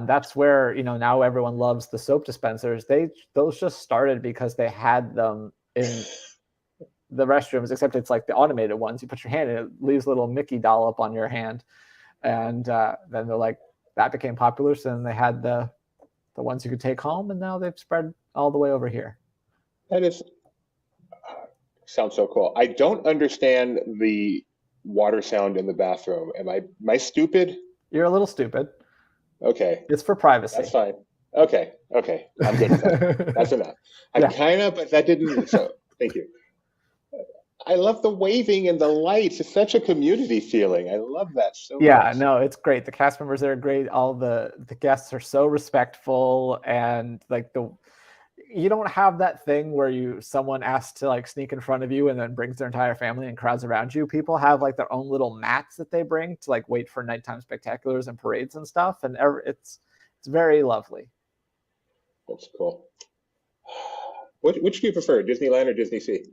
that's where, now everyone loves the soap dispensers. Those just started because they had them in the restrooms, except it's like the automated ones. You put your hand in, it leaves a little Mickey dollop on your hand. And then they're like, that became popular. So then they had the ones you could take home, and now they've spread all the way over here. That is sounds so cool. I don't understand the water sound in the bathroom. Am I stupid? You're a little stupid. Okay, It's for privacy. that's fine. Okay, I'm good with that. That's enough. I Yeah. kind of, but that didn't. So thank you. I love the waving and the lights. It's such a community feeling. I love that so Yeah, much. no, it's great. The cast members are great. All the guests are so respectful, and like you don't have that thing where someone asks to like sneak in front of you and then brings their entire family and crowds around you. People have like their own little mats that they bring to like wait for nighttime spectaculars and parades and stuff, and it's very lovely. That's cool. Which do you prefer, Disneyland or Disney Sea?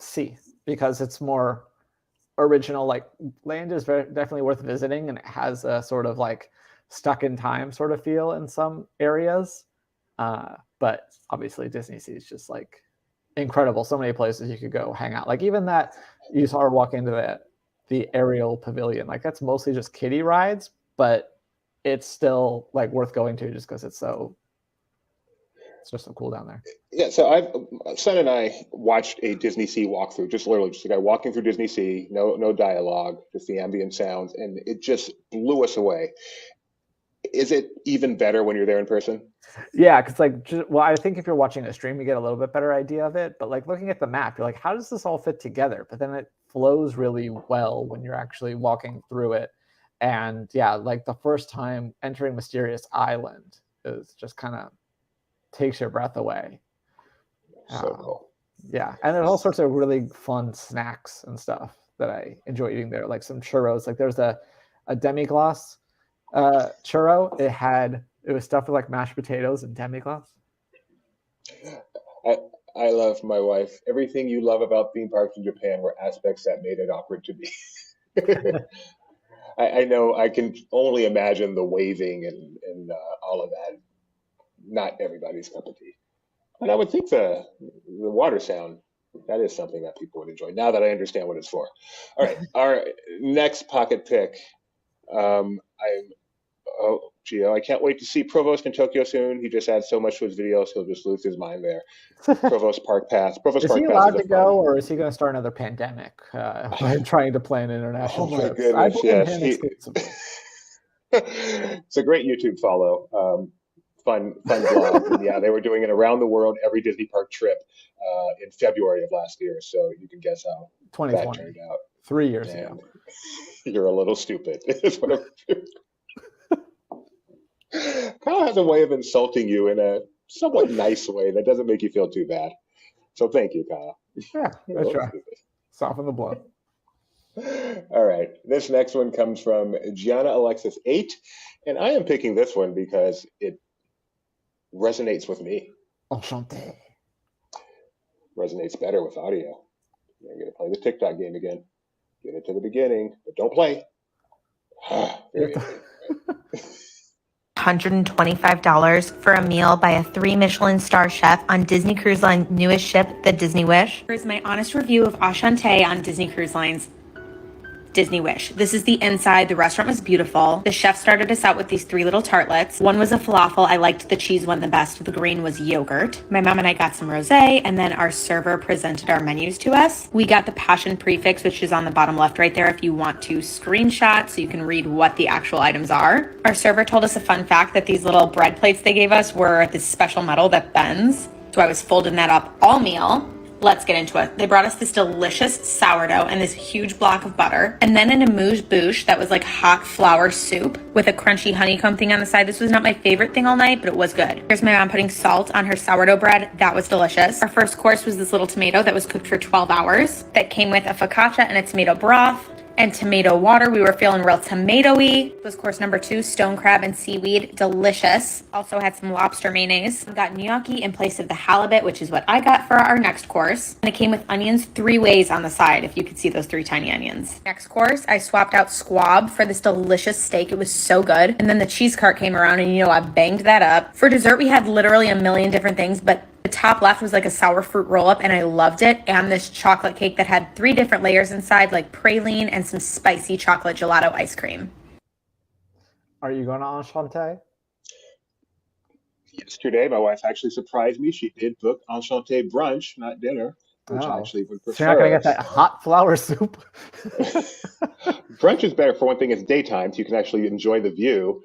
See, because it's more original. Like Land is definitely worth visiting, and it has a sort of like stuck in time sort of feel in some areas. But obviously Disney Sea is just like incredible. So many places you could go hang out. Like even that you saw her walk into the aerial pavilion. Like that's mostly just kiddie rides, but it's still like worth going to just because it's just so cool down there. Yeah, so son and I watched a Disney Sea walkthrough, just literally just a guy walking through Disney Sea, no dialogue, just the ambient sounds, and it just blew us away. Is it even better when you're there in person? Yeah, because I think if you're watching a stream, you get a little bit better idea of it. But like looking at the map, you're like, how does this all fit together? But then it flows really well when you're actually walking through it. And yeah, like the first time entering Mysterious Island is just kind of takes your breath away. So cool. Yeah, and there's all sorts of really fun snacks and stuff that I enjoy eating there, like some churros. Like there's a demi-glace churro. It was stuffed with like mashed potatoes and demi-glace. I love my wife. Everything you love about theme parks in Japan were aspects that made it awkward to me. I know I can only imagine the waving and all of that. Not everybody's cup of tea. And I would think the water sound, that is something that people would enjoy, now that I understand what it's for. All right, our next pocket pick. Gio, I can't wait to see Provost in Tokyo soon. He just adds so much to his videos, he'll just lose his mind there. Provost Park Pass. Provost Is Park he Pass allowed is to go, or is he going to start another pandemic by trying to plan international Oh my trips? I goodness, blame yes. him exclusively. It's a great YouTube follow. Fun vlog. And yeah, they were doing an around the world every Disney park trip in February of last year. So you can guess how that 2020, turned out. 3 years And ago. you're a little stupid. Is what I'm- Kyle has a way of insulting you in a somewhat nice way that doesn't make you feel too bad. So thank you, Kyle. Yeah, You're a that's little right. Soften the blow. stupid. All right. This next one comes from Gianna Alexis 8. And I am picking this one because resonates with me. Enchanté. Resonates better with audio. You're going to play the TikTok game again. Get it to the beginning, but don't play. Very $125 for a meal by a 3 Michelin star chef on Disney Cruise Line's newest ship, the Disney Wish. Here's my honest review of Enchanté on Disney Cruise Line's Disney Wish. This is the inside. The restaurant was beautiful. The chef started us out with these 3 little tartlets. One was a falafel. I liked the cheese one the best. The green was yogurt. My mom and I got some rosé, and then our server presented our menus to us. We got the passion prefix, which is on the bottom left right there if you want to screenshot so you can read what the actual items are. Our server told us a fun fact that these little bread plates they gave us were this special metal that bends. So I was folding that up all meal. Let's get into it. They brought us this delicious sourdough and this huge block of butter, and then an amuse-bouche that was like hot flour soup with a crunchy honeycomb thing on the side. This was not my favorite thing all night, but it was good. Here's my mom putting salt on her sourdough bread. That was delicious. Our first course was this little tomato that was cooked for 12 hours that came with a focaccia and a tomato broth and tomato water. We were feeling real tomatoey. This was course number 2, stone crab and seaweed, delicious. Also had some lobster mayonnaise. We got gnocchi in place of the halibut, which is what I got for our next course. And it came with onions 3 ways on the side, if you could see those 3 tiny onions. Next course, I swapped out squab for this delicious steak. It was so good. And then the cheese cart came around and I banged that up. For dessert, we had literally a million different things, but the top left was like a sour fruit roll-up, and I loved it. And this chocolate cake that had 3 different layers inside, like praline and some spicy chocolate gelato ice cream. Are you going to Enchanté? Yesterday, my wife actually surprised me. She did book Enchanté brunch, not dinner, which I actually would prefer. So you're not going to get that hot flour soup? Brunch is better. For one thing, it's daytime, so you can actually enjoy the view.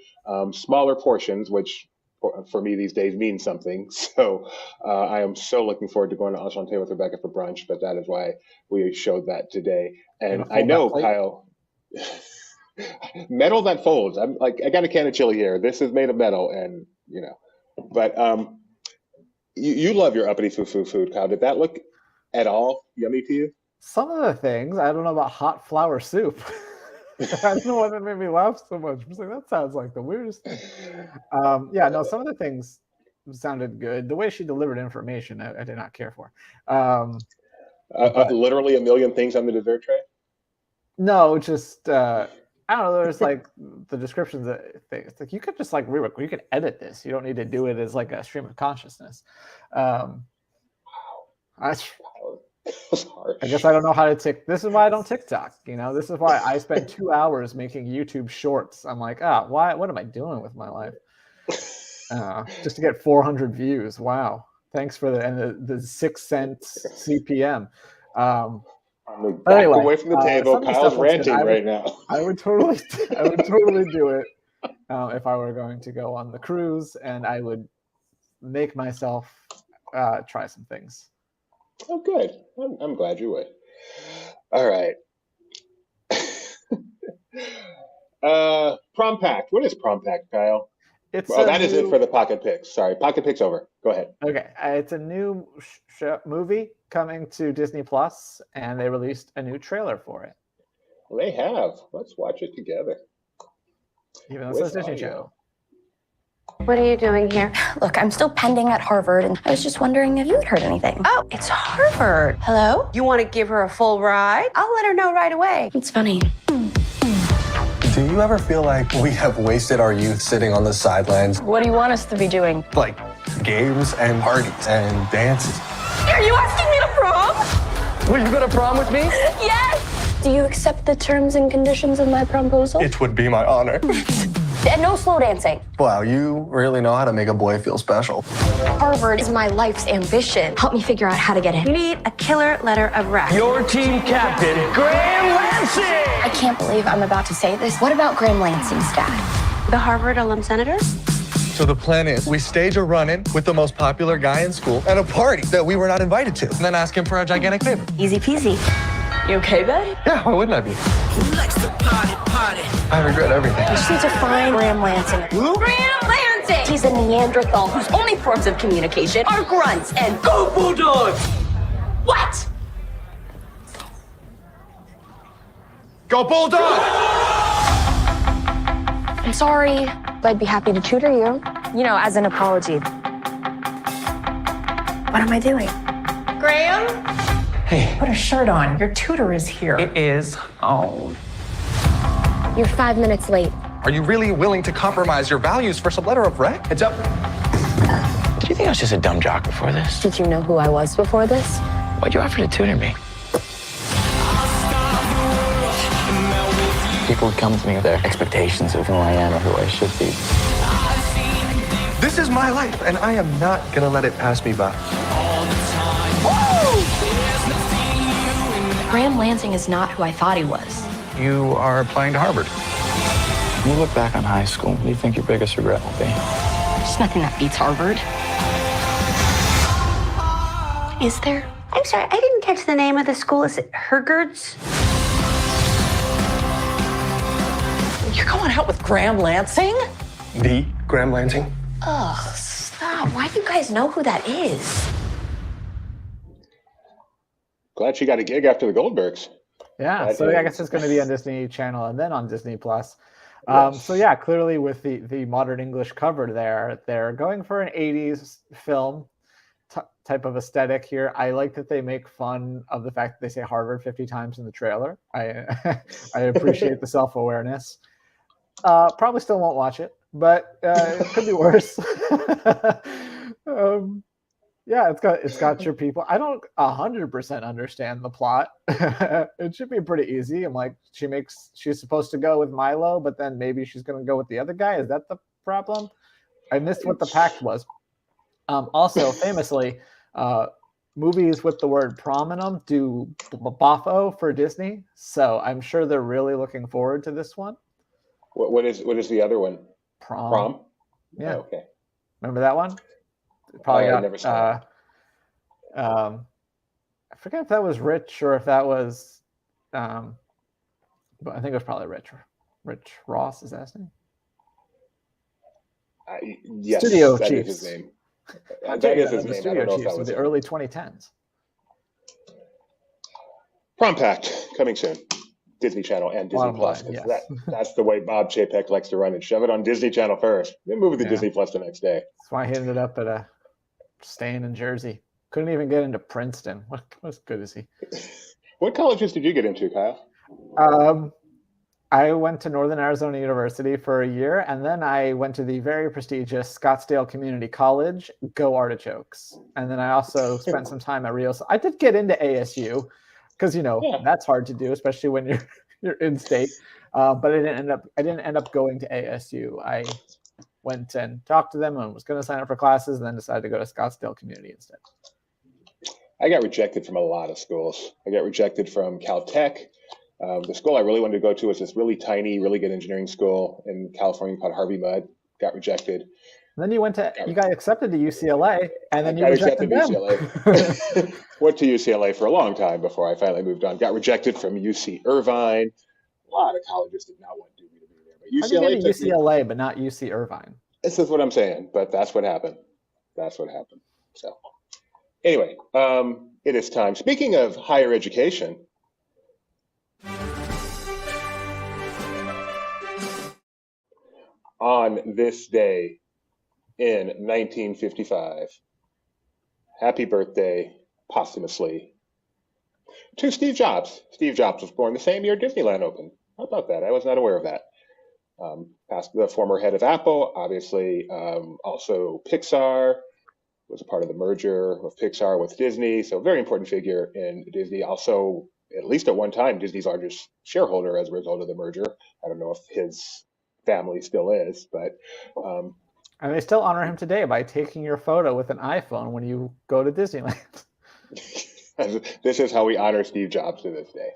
Smaller portions, which for me these days means something. So I am so looking forward to going to Enchanté with Rebecca for brunch, but that is why we showed that today. And I know, Kyle, metal that folds. I'm like, I got a can of chili here. This is made of metal, and but you love your uppity food, Kyle. Did that look at all yummy to you? Some of the things, I don't know about hot flour soup. I don't know why that made me laugh so much. I was like, that sounds like the weirdest thing. Some of the things sounded good. The way she delivered information, I did not care for. Literally a million things on the dessert tray? No, just, I don't know, there's like the descriptions of things. It's like, you could just like you could edit this. You don't need to do it as like a stream of consciousness. I guess I don't know how to this is why I don't TikTok. This is why I spend 2 hours making YouTube shorts. I'm like, what am I doing with my life? Just to get 400 views. Wow. Thanks for the 6 cents CPM. Anyway, away from the table. Kyle's ranting right now. I would totally do it if I were going to go on the cruise, and I would make myself try some things. Oh, good. I'm glad you would. All right. Prom Pact. What is Prom Pact, Kyle? That is it for the Pocket Picks. Sorry, Pocket Picks over. Go ahead. Okay. It's a new movie coming to Disney Plus, and they released a new trailer for it. Well, they have. Let's watch it together. Even though it says Disney Channel. What are you doing here? Look, I'm still pending at Harvard, and I was just wondering if you had heard anything. Oh, it's Harvard. Hello? You want to give her a full ride? I'll let her know right away. It's funny. Do you ever feel like we have wasted our youth sitting on the sidelines? What do you want us to be doing? Like games and parties and dances. Are you asking me to prom? Will you go to prom with me? Yes! Do you accept the terms and conditions of my proposal? It would be my honor. And no slow dancing. Wow, you really know how to make a boy feel special. Harvard is my life's ambition. Help me figure out how to get in. You need a killer letter of rec. Your team captain, Graham Lansing! I can't believe I'm about to say this. What about Graham Lansing's dad? The Harvard alum senator? So the plan is we stage a run-in with the most popular guy in school and a party that we were not invited to, and then ask him for a gigantic favor. Easy peasy. You okay, babe? Yeah, why wouldn't I be? I regret everything. You just need to find Graham Lansing. Graham Lansing! He's a Neanderthal whose only forms of communication are grunts and Go Bulldogs! what? Go Bulldogs! I'm sorry, but I'd be happy to tutor you. As an apology. What am I doing? Graham? Hey. Put a shirt on. Your tutor is here. It is. Oh. You're 5 minutes late. Are you really willing to compromise your values for some letter of rec? Heads up. Do you think I was just a dumb jock before this? Did you know who I was before this? Why'd you offer to tutor me? People would come to me with their expectations of who I am or who I should be. This is my life, and I am not gonna let it pass me by. Graham Lansing is not who I thought he was. You are applying to Harvard. When you look back on high school, what do you think your biggest regret will be? There's nothing that beats Harvard. Is there? I'm sorry, I didn't catch the name of the school. Is it Hergerds? You're going out with Graham Lansing? The Graham Lansing? Ugh, stop. Why do you guys know who that is? Glad she got a gig after the Goldbergs. Yeah, That so I is- guess it's going to be on Disney Channel and then on Disney Plus. Yes. So yeah, clearly with the modern English cover there, they're going for an 80s film type of aesthetic here. I like that they make fun of the fact that they say Harvard 50 times in the trailer. I I appreciate the self-awareness. Probably still won't watch it, but it could be worse. Yeah, it's got your people. I don't 100% understand the plot. It should be pretty easy. I'm like, she's supposed to go with Milo, but then maybe she's going to go with the other guy. Is that the problem? I missed what the pact was. Also, famously, movies with the word prom in them do boffo for Disney. So I'm sure they're really looking forward to this one. What is the other one? Prom. Yeah. Oh, okay. Remember that one? Probably I got, never saw I forget if that was Rich or if that was, but I think it was probably Rich. Rich Ross is that his name? Yes, Studio that Chiefs. is his name. I'll That tell you is his the name. I Studio don't know if Chiefs that of was the him. early 2010s. Prom Pact coming soon. Disney Channel and Disney Bottom Plus. line, 'Cause yes. that's the way Bob Chapek likes to run it. Shove it on Disney Channel first, then move it to Yeah. Disney Plus the next day. That's why he ended up at staying in Jersey. Couldn't even get into Princeton. What good is he? What colleges did you get into, Kyle? I went to Northern Arizona University for a year, and then I went to the very prestigious Scottsdale Community College, Go Artichokes. And then I also spent some time at Rio. So I did get into ASU because that's hard to do, especially when you're in state. But I didn't end up going to ASU. I went and talked to them and was going to sign up for classes, and then decided to go to Scottsdale Community instead. I got rejected from a lot of schools. I got rejected from Caltech. The school I really wanted to go to was this really tiny, really good engineering school in California called Harvey Mudd. Got rejected. And then you got accepted to UCLA, and then you got rejected accepted them. to UCLA. Went to UCLA for a long time before I finally moved on. Got rejected from UC Irvine. A lot of colleges did not want me to be there. But How do you UCLA get to UCLA but not UC Irvine? This is what I'm saying, but that's what happened. That's what happened. So anyway, it is time. Speaking of higher education, on this day in 1955, happy birthday posthumously to Steve Jobs. Steve Jobs was born the same year Disneyland opened. How about that? I was not aware of that. The former head of Apple, obviously, also Pixar, was a part of the merger of Pixar with Disney. So very important figure in Disney. Also, at least at one time, Disney's largest shareholder as a result of the merger. I don't know if his family still is, but And they still honor him today by taking your photo with an iPhone when you go to Disneyland. this is how we honor Steve Jobs to this day.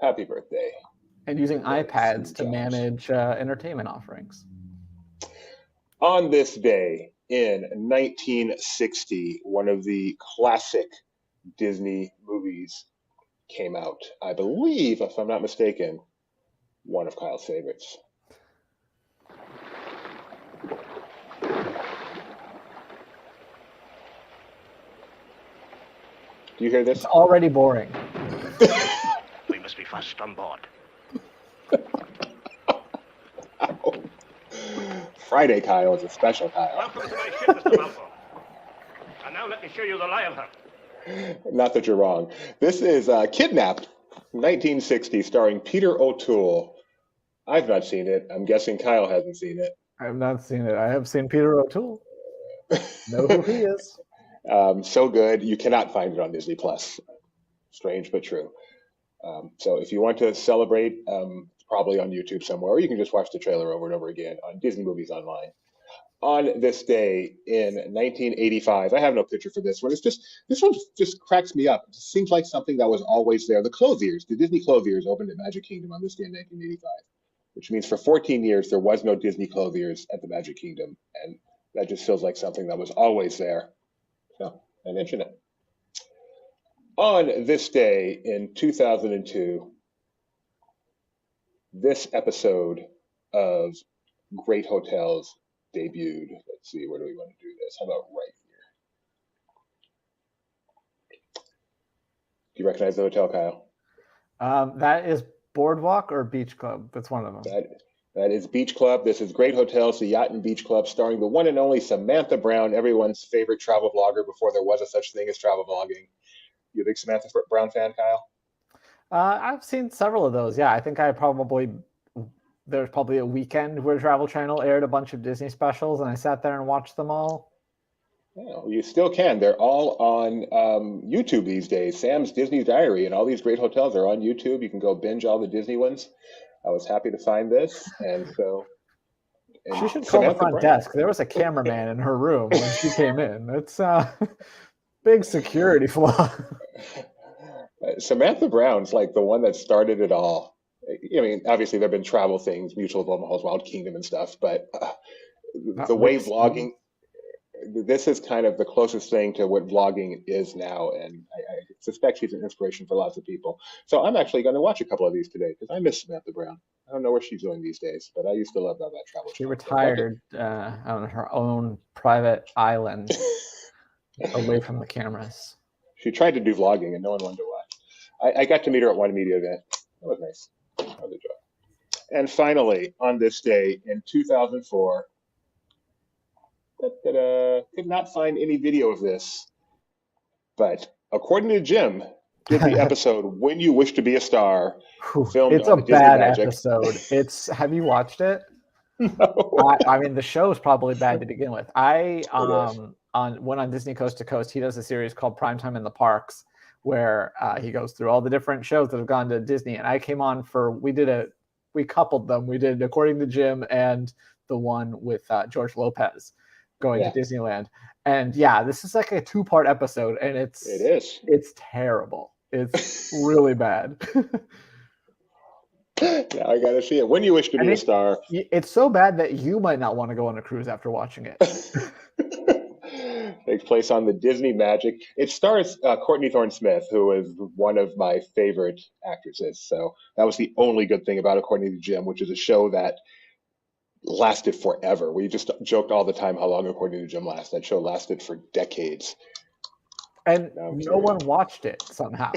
Happy birthday. And using iPads to manage entertainment offerings. On this day in 1960, one of the classic Disney movies came out. I believe, if I'm not mistaken, one of Kyle's favorites. Do you hear this? It's already boring. We must be fast on board. Friday Kyle is a special Kyle. Welcome to my ship, Mr. Malfoy. And now let me can show you the lie of her. Not that you're wrong. This is Kidnapped, 1960, starring Peter O'Toole. I've not seen it. I'm guessing Kyle hasn't seen it. I have not seen it. I have seen Peter O'Toole. Know who he is. So good. You cannot find it on Disney Plus. Strange but true. So if you want to celebrate, it's probably on YouTube somewhere, or you can just watch the trailer over and over again on Disney Movies Online. On this day in 1985, I have no picture for this one. This one just cracks me up. It seems like something that was always there. The Clothiers, the Disney Clothiers, opened at Magic Kingdom on this day in 1985, which means for 14 years there was no Disney Clothiers at the Magic Kingdom, and that just feels like something that was always there. So I mention it. On this day in 2002, this episode of Great Hotels debuted. Let's see, where do we want to do this? How about right here? Do you recognize the hotel, Kyle? That is Boardwalk or Beach Club. That's one of them. That is Beach Club. This is Great Hotels, the Yacht and Beach Club, starring the one and only Samantha Brown, everyone's favorite travel vlogger before there was a such thing as travel vlogging. You a big Samantha Brown fan, Kyle? I've seen several of those. Yeah, I think there's probably a weekend where Travel Channel aired a bunch of Disney specials, and I sat there and watched them all. Well, you still can. They're all on YouTube these days. Sam's Disney Diary and all these great hotels are on YouTube. You can go binge all the Disney ones. I was happy to find this, and so. And she should call the front desk. There was a cameraman in her room when she came in. It's big security flaw. Samantha Brown's like the one that started it all. I mean, obviously there have been travel things, Mutual of Omaha's Wild Kingdom and stuff, but the way vlogging, this is kind of the closest thing to what vlogging is now, and I suspect she's an inspiration for lots of people. So I'm actually going to watch a couple of these today because I miss Samantha Brown. I don't know what she's doing these days, but I used to love that travel. She retired on her own private island away from the cameras. She tried to do vlogging and no one wanted to watch. I got to meet her at one media event. That was nice. That was a joy. And finally, on this day in 2004, could not find any video of this, but according to Jim, did the episode "When You Wish to Be a Star" filmed it's on a Disney bad Magic. episode. Have you watched it? No. I mean, the show is probably bad to begin with. Went on Disney Coast to Coast. He does a series called Primetime in the Parks, where he goes through all the different shows that have gone to Disney. And I came on we coupled them. We did According to Jim and the one with George Lopez going to Disneyland. And yeah, this is like a 2-part episode, and it's terrible. It's really bad. Now I gotta see it. When You Wish to Be a Star. It's so bad that you might not want to go on a cruise after watching it. Takes place on the Disney Magic. It stars Courtney Thorne-Smith, who is one of my favorite actresses. So that was the only good thing about According to Jim, which is a show that lasted forever. We just joked all the time how long According to Jim lasted. That show lasted for decades. And no one watched it somehow.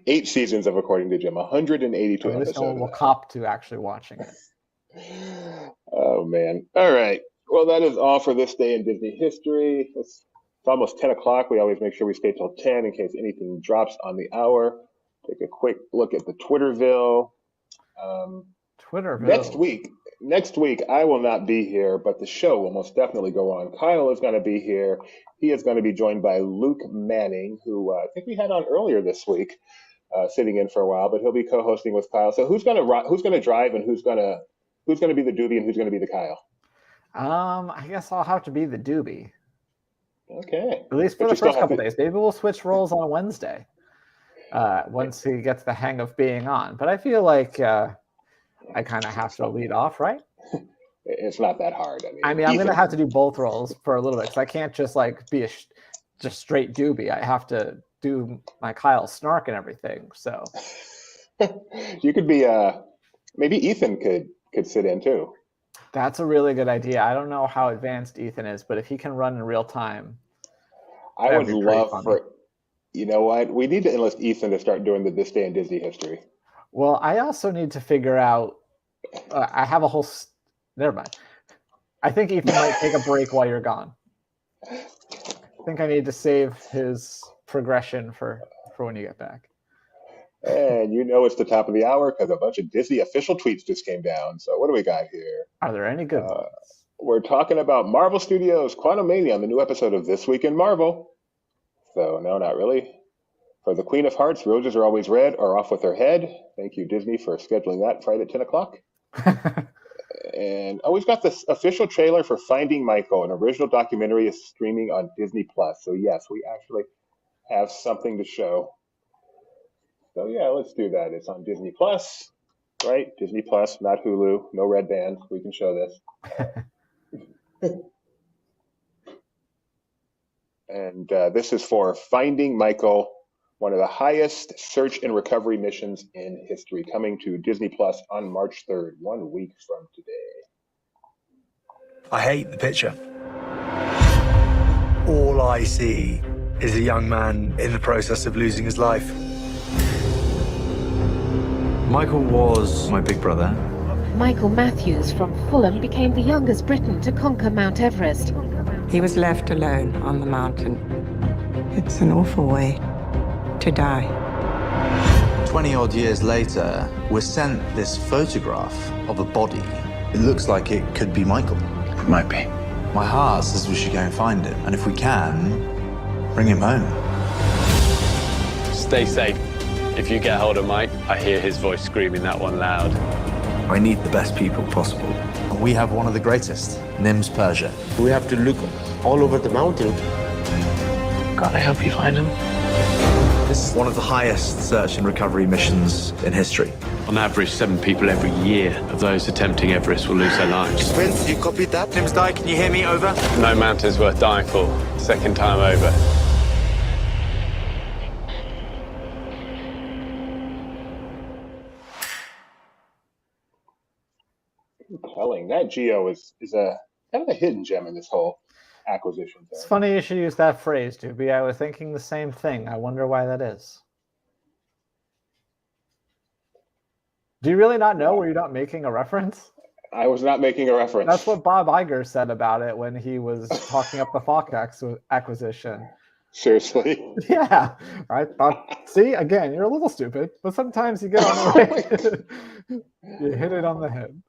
8 seasons of According to Jim, 182 episodes. No one will cop to actually watching it. Oh, man. All right. Well, that is all for this day in Disney history. It's almost 10 o'clock. We always make sure we stay till 10 in case anything drops on the hour. Take a quick look at the Twitterville. Twitterville. Next week, I will not be here, but the show will most definitely go on. Kyle is going to be here. He is going to be joined by Luke Manning, who I think we had on earlier this week, sitting in for a while, but he'll be co-hosting with Kyle. So who's going to drive, and who's going to be the Doobie, and who's going to be the Kyle? I guess I'll have to be the Doobie. Okay. At least for the first couple days. Maybe we'll switch roles on Wednesday once he gets the hang of being on. But I feel like I kind of have to lead off, right? It's not that hard. I'm going to have to do both roles for a little bit because I can't just be just straight Doobie. I have to do my Kyle snark and everything. So you could be maybe Ethan could sit in too. That's a really good idea. I don't know how advanced Ethan is, but if he can run in real time, I would love for. You know what? We need to enlist Ethan to start doing This Day in Disney history. Well, I also need to figure out. I have a whole. Never mind. I think Ethan might take a break while you're gone. think I need to save his progression for when you get back. And you know it's the top of the hour because a bunch of Disney official tweets just came down. So what do we got here? Are there any good ones? We're talking about Marvel Studios' Quantumania on the new episode of This Week in Marvel. So no, not really. For the Queen of Hearts, roses are always red or off with her head. Thank you, Disney, for scheduling that Friday at 10 o'clock. And we've got this official trailer for Finding Michael. An original documentary is streaming on Disney+. So yes, we actually have something to show. So yeah, let's do that. It's on Disney+, right? Disney+, not Hulu. No red band. We can show this. And this is for Finding Michael, one of the highest search and recovery missions in history, coming to Disney Plus on March 3rd, 1 week from today. I hate the picture. All I see is a young man in the process of losing his life. Michael was my big brother. Michael Matthews from Fulham became the youngest Briton to conquer Mount Everest. He was left alone on the mountain. It's an awful way to die. 20-odd years later, we're sent this photograph of a body. It looks like it could be Michael. It might be. My heart says we should go and find him. And if we can, bring him home. Stay safe. If you get hold of Mike, I hear his voice screaming that one loud. I need the best people possible. We have one of the greatest, Nims Persia. We have to look all over the mountain. Gotta help you find him. This is one of the highest search and recovery missions in history. On average, 7 people every year of those attempting Everest will lose their lives. Vince, you copied that? Nims Di, can you hear me? Over. No mountain's worth dying for. Second time over. Compelling. That Geo is a kind of a hidden gem in this whole acquisition thing. It's funny you should use that phrase, Doobie. I was thinking the same thing. I wonder why that is. Do you really not know? Were you not making a reference? I was not making a reference. That's what Bob Iger said about it when he was talking up the Fox acquisition. Seriously? Yeah. I thought, see, again, you're a little stupid, but sometimes you get on the right. You hit it on the head.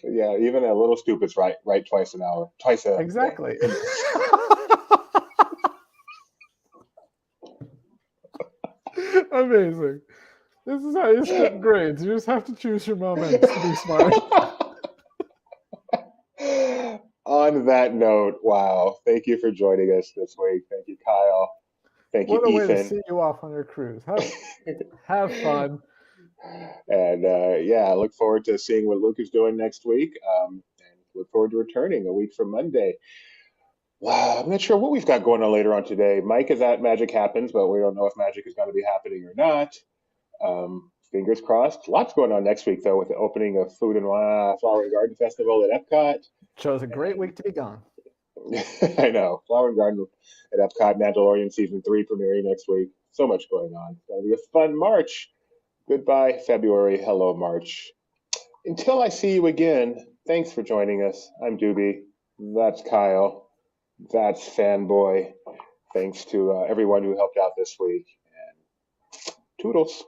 Yeah, even a little stupid's right twice an hour. Exactly. Amazing. This is how you skip grades. You just have to choose your moments to be smart. On that note, wow. Thank you for joining us this week. Thank you, Kyle. Thank you, Ethan. What a way to see you off on your cruise. Have fun. And I look forward to seeing what Luke is doing next week. And look forward to returning a week from Monday. Wow, I'm not sure what we've got going on later on today. Mike is at Magic Happens, but we don't know if Magic is going to be happening or not. Fingers crossed. Lots going on next week, though, with the opening of Food and Flower and Garden Festival at Epcot. Chose a great week to be gone. I know. Flower and Garden at Epcot, Mandalorian Season 3 premiering next week. So much going on. It's going to be a fun March. Goodbye, February. Hello, March. Until I see you again, thanks for joining us. I'm Doobie. That's Kyle. That's Fanboy. Thanks to everyone who helped out this week. And toodles.